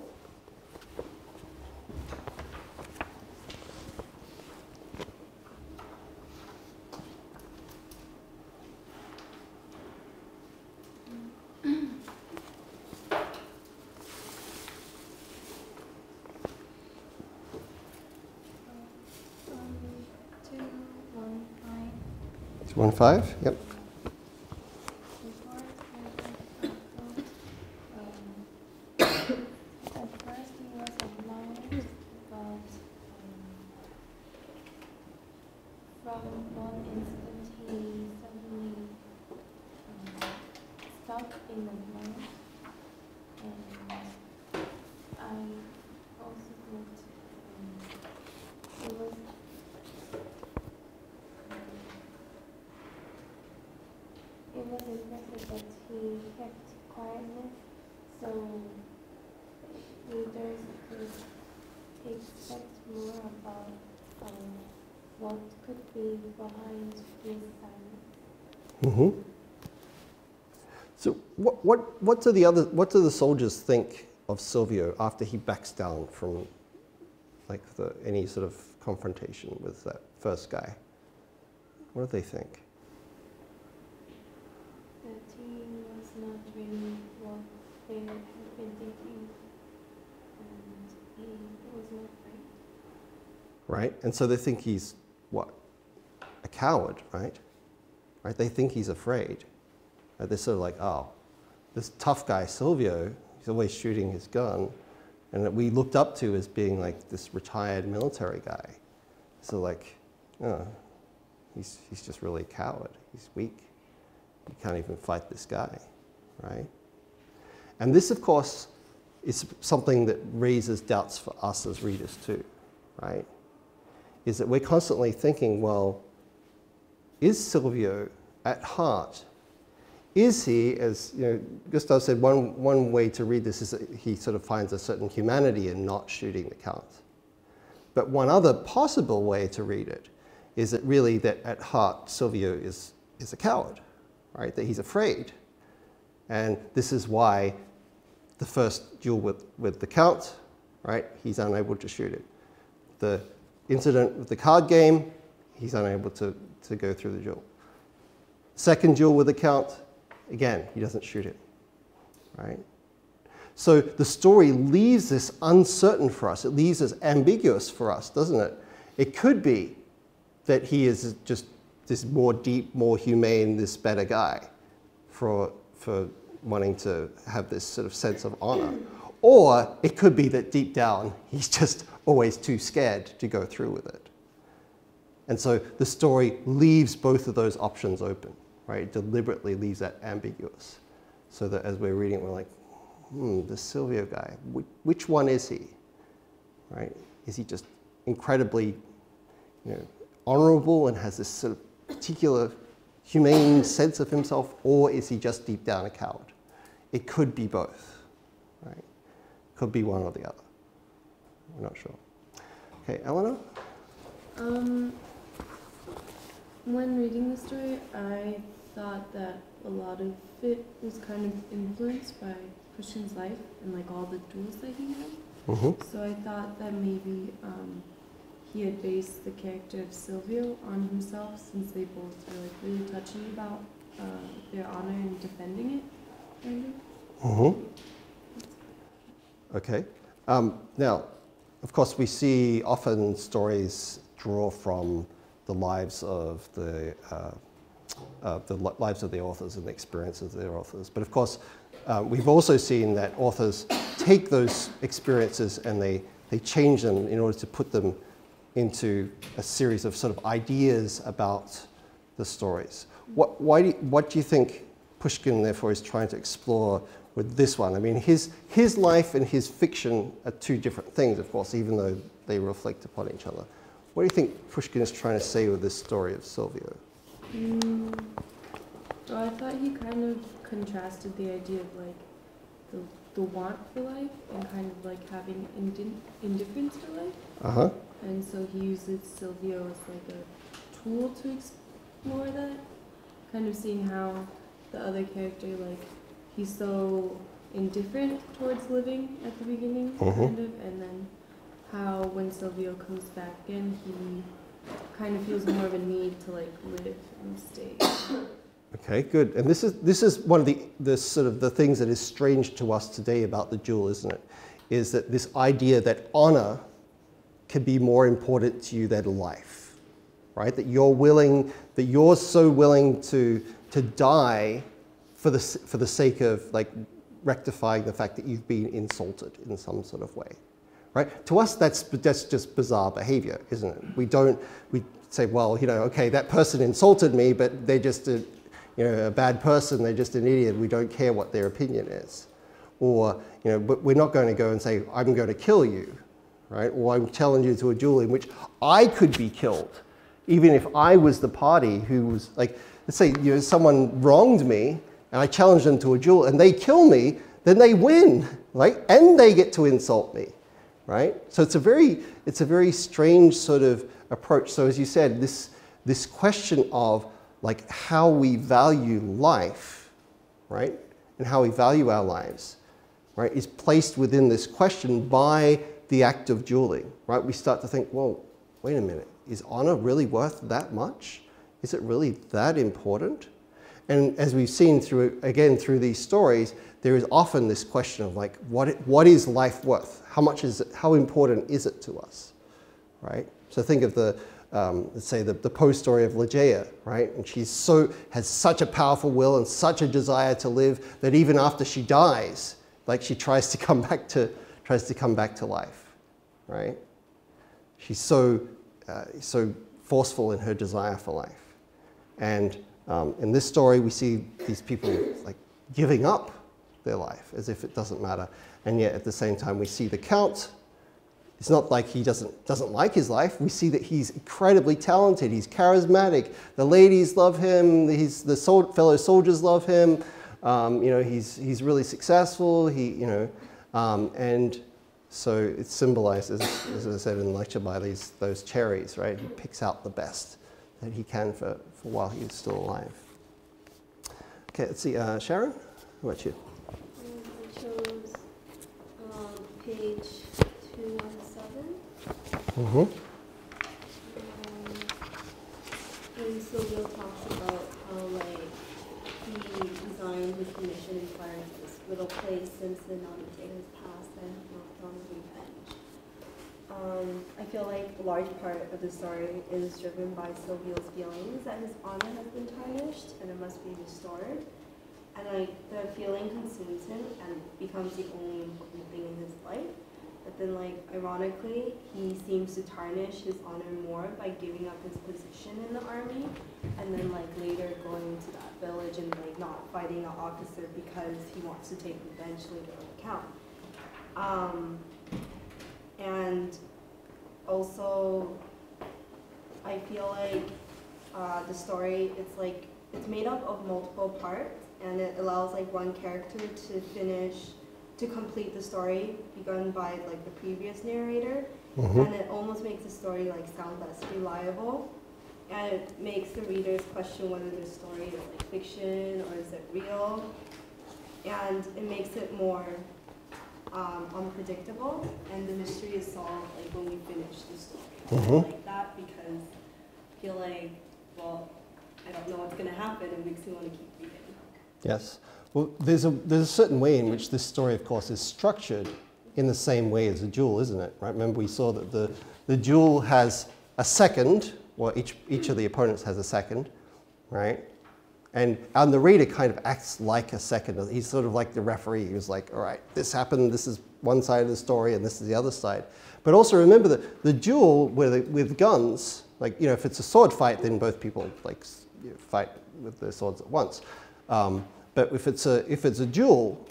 It's 1-5, yep. It was impressive that he kept quietness, so readers could expect more about what could be behind his silence. Mm-hmm. So what do the soldiers think of Silvio after he backs down from, like, any sort of confrontation with that first guy? What do they think? That he was not really what they had been thinking, and he was not right. Right, and so they think he's, what? A coward, right? Right, they think he's afraid. Right? They're sort of like, oh, this tough guy, Silvio, he's always shooting his gun, and that we looked up to as being like this retired military guy. So, like, oh, he's just really a coward. He's weak. You can't even fight this guy, right? And this, of course, is something that raises doubts for us as readers too, right? Is that we're constantly thinking, well, is Silvio at heart, is he, as, you know, Gustav said, one way to read this is that he sort of finds a certain humanity in not shooting the Count. But one other possible way to read it is that really that at heart Silvio is a coward, right? That he's afraid. And this is why the first duel with the Count, right? He's unable to shoot it. The incident with the card game, he's unable to go through the duel. Second duel with the Count, again, he doesn't shoot it, right? So the story leaves this uncertain for us. It leaves this ambiguous for us, doesn't it? It could be that he is just this more deep, more humane, this better guy for wanting to have this sort of sense of honor. Or it could be that deep down, he's just always too scared to go through with it. And so the story leaves both of those options open, right? It deliberately leaves that ambiguous. So that as we're reading, we're like, the Silvio guy, which one is he, right? Is he just incredibly, honorable and has this sort of particular humane sense of himself, or is he just deep down a coward? It could be both, right? Could be one or the other. We're not sure. Okay, Eleanor? When reading the story, I thought that a lot of it was kind of influenced by Pushkin's life and like all the duels that he had. Mm-hmm. So I thought that maybe he had based the character of Silvio on himself, since they both were like really touchy about their honor and defending it, kind of. Mm-hmm. Okay. Now, of course, we see often stories draw from the lives of the lives of the authors and the experiences of their authors. But of course, we've also seen that authors take those experiences and they change them in order to put them into a series of sort of ideas about the stories. What do you think Pushkin, therefore, is trying to explore with this one? I mean, his life and his fiction are two different things, of course, even though they reflect upon each other. What do you think Pushkin is trying to say with this story of Silvio? Well, I thought he kind of contrasted the idea of like the want for life and kind of like having indifference to life. Uh-huh. And so he uses Silvio as like a tool to explore that, kind of seeing how the other character, like, he's so indifferent towards living at the beginning, kind of, and then how when Silvio comes back in, he kind of feels more of a need to like live and stay. Okay, good. And this is one of the sort of the things that is strange to us today about the duel, isn't it? Is that this idea that honor can be more important to you than life, right? That you're so willing to die for the sake of like rectifying the fact that you've been insulted in some sort of way, right? To us, that's just bizarre behavior, isn't it? We say, well, okay, that person insulted me, but they're just a bad person, they're just an idiot, we don't care what their opinion is. Or, but we're not going to go and say, I'm going to kill you, right? Or I'm challenging you to a duel in which I could be killed, even if I was the party who was like, let's say someone wronged me and I challenge them to a duel and they kill me, then they win, right? And they get to insult me, right? So it's a very strange sort of approach. So as you said, this question of like how we value life, right? And how we value our lives, right, is placed within this question by the act of dueling, right? We start to think, well, wait a minute, is honor really worth that much? Is it really that important? And as we've seen through these stories, there is often this question of like, what is life worth? How important is it to us, right? So think of let's say the Poe story of Ligeia, right? And she has such a powerful will and such a desire to live that even after she dies, like she tries to come back to life, right? She's so forceful in her desire for life. And in this story, we see these people like giving up their life as if it doesn't matter. And yet at the same time, we see the Count. It's not like he doesn't like his life. We see that he's incredibly talented. He's charismatic. The ladies love him. The fellow soldiers love him. He's really successful. And so it's symbolized, as I said in the lecture, by those cherries, right? He picks out the best that he can for while he is still alive. Okay, let's see. Sharon, how about you? I chose page 217. Mm-hmm. And Silvio talks about how he designed his mission inspired this little place since the non-dictators passed and knocked on revenge. I feel like a large part of the story is driven by Silvio's feelings that his honor has been tarnished and it must be restored. and like the feeling consumes him and becomes the only important thing in his life. But then like ironically, he seems to tarnish his honor more by giving up his position in the army, and then like later going to that village and like not fighting an officer because he wants to take revenge later on the count. And also, I feel like the story, it's made up of multiple parts, and it allows like one character to complete the story begun by like the previous narrator, and it almost makes the story like sound less reliable, and it makes the readers question whether the story is like fiction or is it real, and it makes it more unpredictable, and the mystery is solved like when we finish the story. I like that because I feel like, well, I don't know what's going to happen. It makes me want to keep reading. Yes. Well, there's a certain way in which this story, of course, is structured in the same way as a duel, isn't it? Right? Remember, we saw that the duel has a second, or each of the opponents has a second, right? And the reader kind of acts like a second. He's sort of like the referee who's like, all right, this happened, this is one side of the story, and this is the other side. But also remember that the duel with guns, like, you know, if it's a sword fight, then both people like fight with their swords at once. But if it's a duel,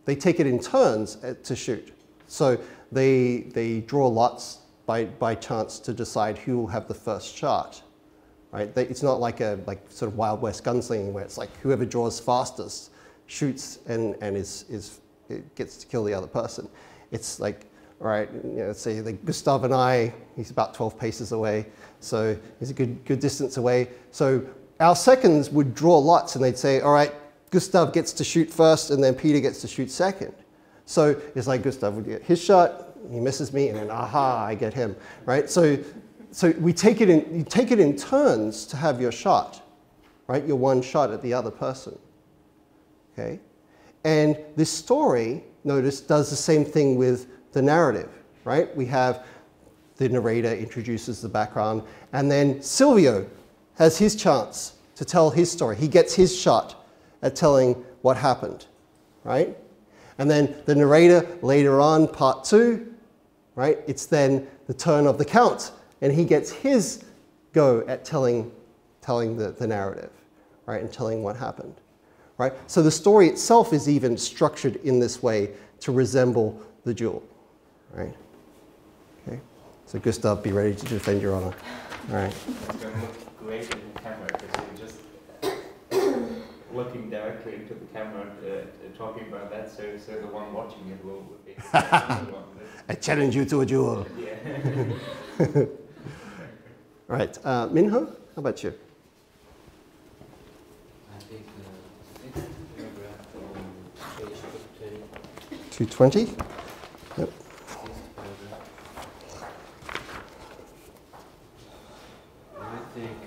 they take it in turns to shoot. So they draw lots by chance to decide who will have the first shot. Right? It's not like sort of Wild West gunslinging where it's like whoever draws fastest shoots and it gets to kill the other person. It's like, all right, you know, let's say like Gustav and I, he's about 12 paces away, so he's a good distance away. So our seconds would draw lots and they'd say, all right, Gustav gets to shoot first and then Peter gets to shoot second. So it's like Gustav would get his shot, he misses me, and then aha, I get him, right? So you take it in turns to have your shot, right? Your one shot at the other person, okay? And this story, notice, does the same thing with the narrative, right? We have the narrator introduces the background, and then Silvio has his chance to tell his story. He gets his shot at telling what happened, right? And then the narrator later on, part 2, right? It's then the turn of the Count, and he gets his go at telling the narrative, right? And telling what happened, right? So the story itself is even structured in this way to resemble the duel, right? Okay. So Gustav, be ready to defend your honor. All right. It's going to look great in the camera because you're just looking directly into the camera, talking about that. So the one watching it will be. I challenge you to a duel. Yeah. Right, Minho, how about you? I think the second paragraph on page 220. Yep. this paragraph. I think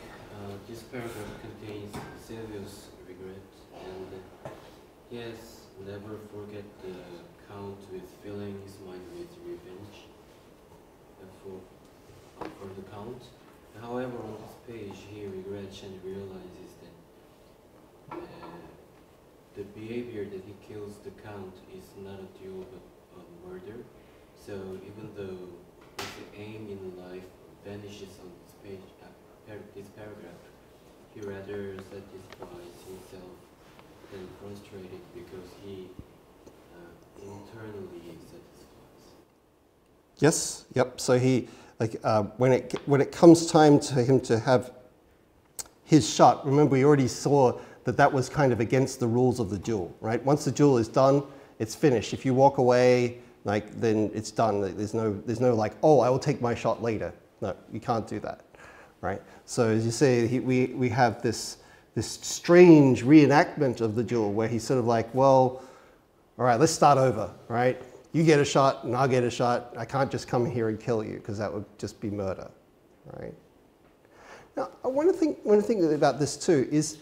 this paragraph contains Silvio's regret, and he has never forget the Count with filling his mind with revenge for the Count. However, on this page, he regrets and realizes that the behavior that he kills the Count is not a duel but a murder. So even though his aim in life vanishes on this page, this paragraph, he rather satisfies himself than frustrated because he internally satisfies. Yes. Yep. So he. Like when it comes time to him to have his shot, remember we already saw that was kind of against the rules of the duel, right? Once the duel is done, it's finished. If you walk away, like then it's done. There's no like, oh, I will take my shot later. No, you can't do that, right? So as you say, we have this strange reenactment of the duel where he's sort of like, well, all right, let's start over, right? You get a shot and I'll get a shot. I can't just come here and kill you because that would just be murder, right? Now, I want to think about this too is,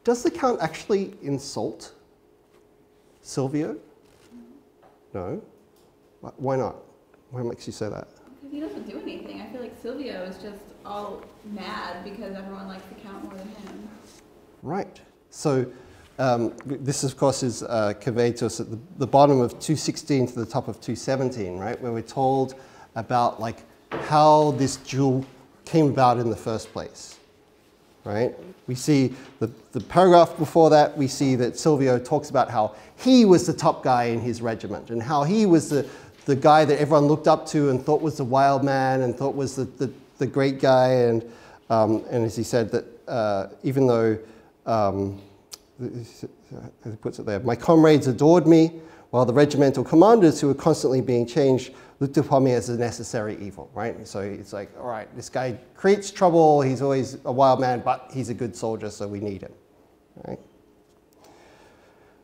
does the Count actually insult Silvio? No. Why not? What makes you say that? Because he doesn't do anything. I feel like Silvio is just all mad because everyone likes the Count more than him. Right. So this of course is conveyed to us at the bottom of 216 to the top of 217, right? Where we're told about like how this duel came about in the first place, right? We see the paragraph before that, we see that Silvio talks about how he was the top guy in his regiment and how he was the guy that everyone looked up to and thought was the wild man and thought was the great guy. And as he said that even though, he puts it there, my comrades adored me, while the regimental commanders who were constantly being changed looked upon me as a necessary evil, right? So it's like, all right, this guy creates trouble, he's always a wild man, but he's a good soldier, so we need him, right?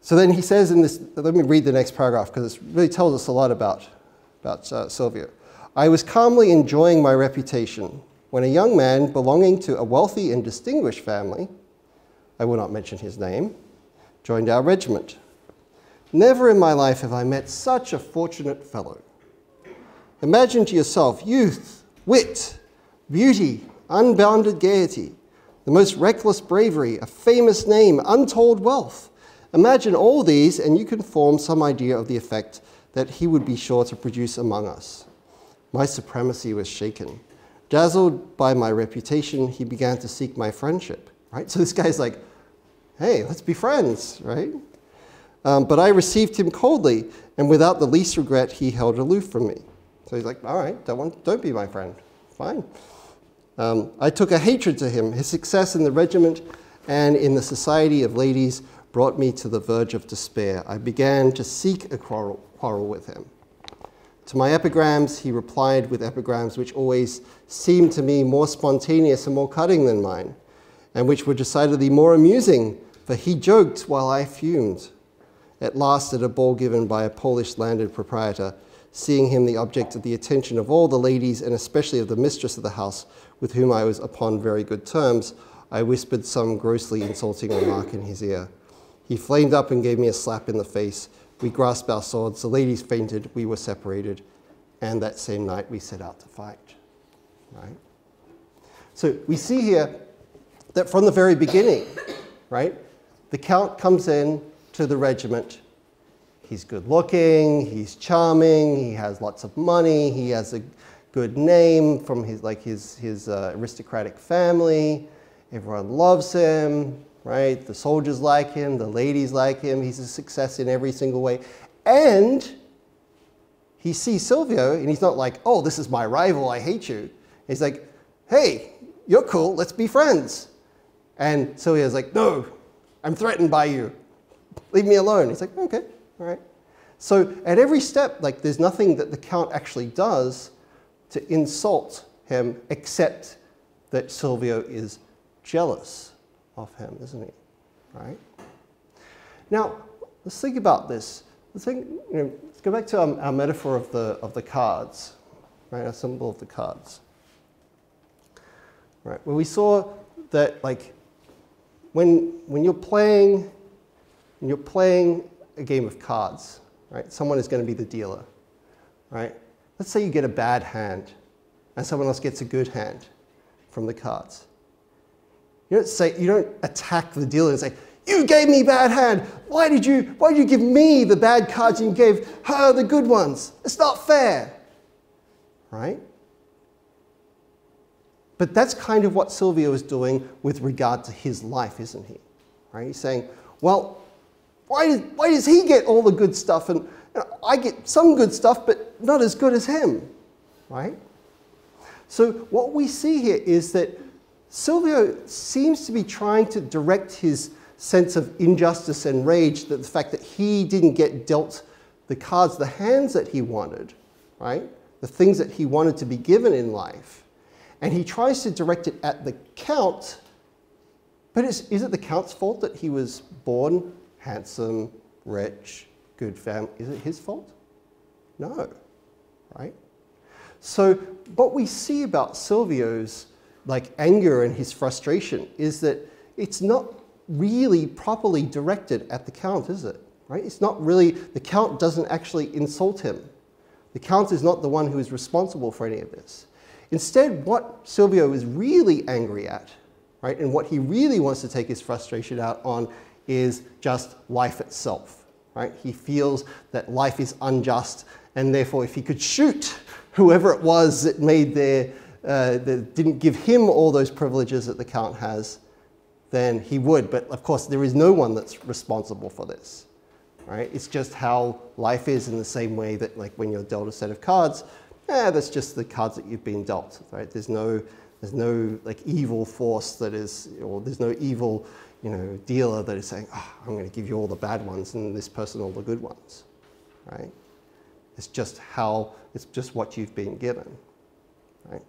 So then he says in this, let me read the next paragraph because it really tells us a lot about Silvio. I was calmly enjoying my reputation when a young man belonging to a wealthy and distinguished family, I will not mention his name, joined our regiment. Never in my life have I met such a fortunate fellow. Imagine to yourself youth, wit, beauty, unbounded gaiety, the most reckless bravery, a famous name, untold wealth. Imagine all these and you can form some idea of the effect that he would be sure to produce among us. My supremacy was shaken. Dazzled by my reputation, he began to seek my friendship, right? So this guy's like, hey, let's be friends, right? But I received him coldly, and without the least regret, he held aloof from me. So he's like, all right, don't be my friend, fine. I took a hatred to him. His success in the regiment and in the society of ladies brought me to the verge of despair. I began to seek a quarrel with him. To my epigrams, he replied with epigrams which always seemed to me more spontaneous and more cutting than mine, and which were decidedly more amusing, for he joked while I fumed. At last, at a ball given by a Polish landed proprietor, seeing him the object of the attention of all the ladies, and especially of the mistress of the house, with whom I was upon very good terms, I whispered some grossly insulting remark in his ear. He flamed up and gave me a slap in the face. We grasped our swords, the ladies fainted, we were separated, and that same night we set out to fight, right? So we see here that from the very beginning, right, the Count comes in to the regiment. He's good looking, he's charming, he has lots of money, he has a good name from his aristocratic family. Everyone loves him, right? The soldiers like him, the ladies like him. He's a success in every single way. And he sees Silvio and he's not like, oh, this is my rival, I hate you. He's like, hey, you're cool, let's be friends. And Silvio's like, no, I'm threatened by you. Leave me alone. He's like, okay, all right. So at every step, like there's nothing that the Count actually does to insult him except that Silvio is jealous of him, isn't he? Right? Now, let's think about this. Let's go back to our metaphor of the cards, right? Our symbol of the cards. Right, where we saw that like when you're playing a game of cards, right? Someone is going to be the dealer, right? Let's say you get a bad hand and someone else gets a good hand from the cards. You don't attack the dealer and say, you gave me bad hand. Why did you give me the bad cards and you gave her the good ones? It's not fair, right? But that's kind of what Silvio is doing with regard to his life, isn't he? Right? He's saying, well, why does he get all the good stuff and I get some good stuff, but not as good as him, right? So what we see here is that Silvio seems to be trying to direct his sense of injustice and rage, that the fact that he didn't get dealt the cards, the hands that he wanted, right? The things that he wanted to be given in life. And he tries to direct it at the Count, but is it the Count's fault that he was born handsome, rich, good family? Is it his fault? No, right? So what we see about Silvio's like anger and his frustration is that it's not really properly directed at the Count, is it? Right? It's not really, the Count doesn't actually insult him. The Count is not the one who is responsible for any of this. Instead, what Silvio is really angry at, right, and what he really wants to take his frustration out on is just life itself, right? He feels that life is unjust, and therefore if he could shoot whoever it was that made that didn't give him all those privileges that the Count has, then he would. But of course, there is no one that's responsible for this, right? It's just how life is, in the same way that, like, when you're dealt a set of cards, that's just the cards that you've been dealt, right? There's no like evil force that is, or there's no evil, dealer that is saying, oh, I'm going to give you all the bad ones and this person all the good ones, right? It's just what you've been given, right?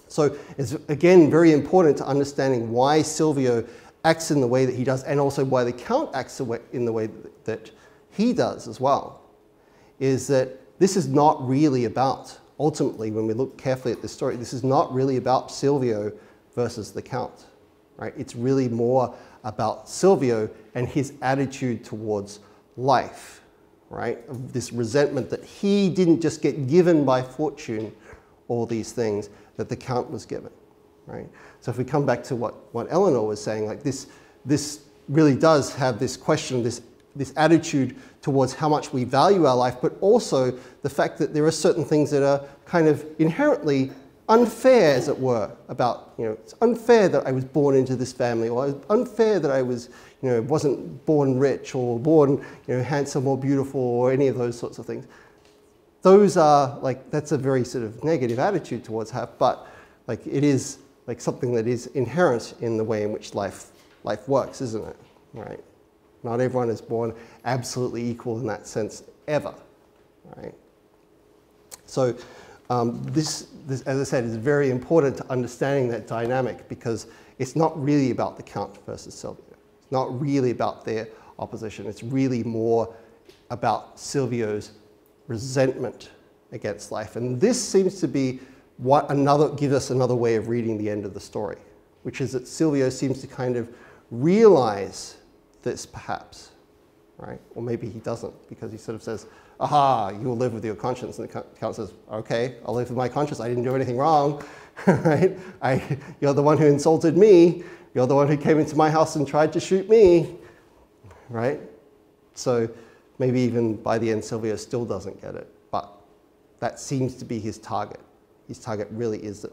So it's, again, very important to understanding why Silvio acts in the way that he does, and also why the Count acts in the way that he does as well, is that this is not really about, ultimately, when we look carefully at this story, this is not really about Silvio versus the Count, right? It's really more about Silvio and his attitude towards life, right? Of this resentment that he didn't just get given by fortune all these things that the Count was given, right? So if we come back to what Eleanor was saying, like this really does have this question, this attitude towards how much we value our life, but also the fact that there are certain things that are kind of inherently unfair, as it were, about, it's unfair that I was born into this family, or it's unfair that I was, wasn't born rich, or born, handsome or beautiful, or any of those sorts of things. Those are, like, that's a very sort of negative attitude towards life, but like it is like something that is inherent in the way in which life works, isn't it? Right? Not everyone is born absolutely equal in that sense ever, right? So this, as I said, is very important to understanding that dynamic, because it's not really about the Count versus Silvio. It's not really about their opposition. It's really more about Silvio's resentment against life. And this seems to be give us another way of reading the end of the story, which is that Silvio seems to kind of realize this, perhaps, right? Or maybe he doesn't, because he sort of says, aha, you'll live with your conscience. And the Count says, okay, I'll live with my conscience. I didn't do anything wrong, right? You're the one who insulted me. You're the one who came into my house and tried to shoot me, right? So maybe even by the end, Silvio still doesn't get it, but that seems to be his target. His target really is that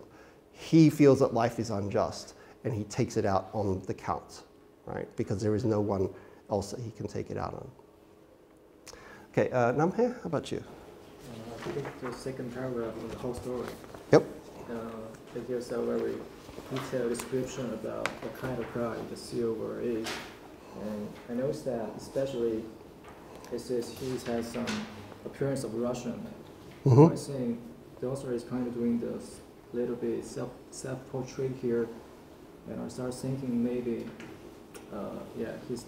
he feels that life is unjust, and he takes it out on the Count, right? Because there is no one else that he can take it out on. Okay, Namhae, how about you? I think the second paragraph of the whole story. Yep. It gives a very detailed description about what kind of guy the silver is. And I noticed that especially it says he has some appearance of Russian. Mm-hmm. I think the author is kind of doing this little bit self-portrait here, and I start thinking maybe, he's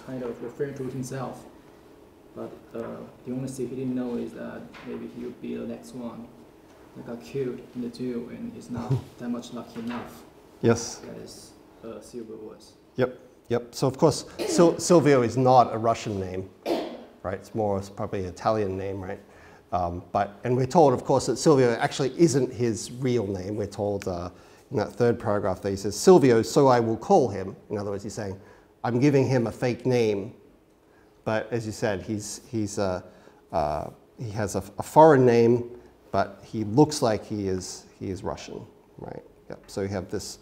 kind of referring to himself. But the only thing he didn't know is that maybe he would be the next one that got killed in the duel, and he's not that much lucky enough. Yes. As Silvio was. Yep. So of course, Silvio is not a Russian name, right? It's probably an Italian name, right? And we're told, of course, that Silvio actually isn't his real name. We're told in that third paragraph that he says, Silvio, so I will call him. In other words, he's saying, I'm giving him a fake name. But as you said, he has a foreign name, but he looks like he is Russian, right? Yep. So we have this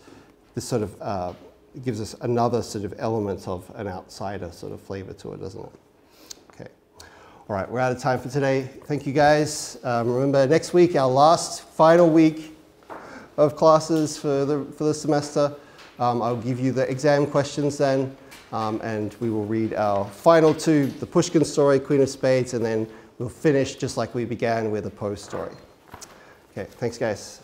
sort of gives us another sort of element of an outsider sort of flavor to it, doesn't it? Okay. All right, we're out of time for today. Thank you, guys. Remember, next week, our final week of classes for the semester. I'll give you the exam questions then, and we will read our final two, the Pushkin story, Queen of Spades, and then we'll finish just like we began with a Poe story. Okay, thanks, guys.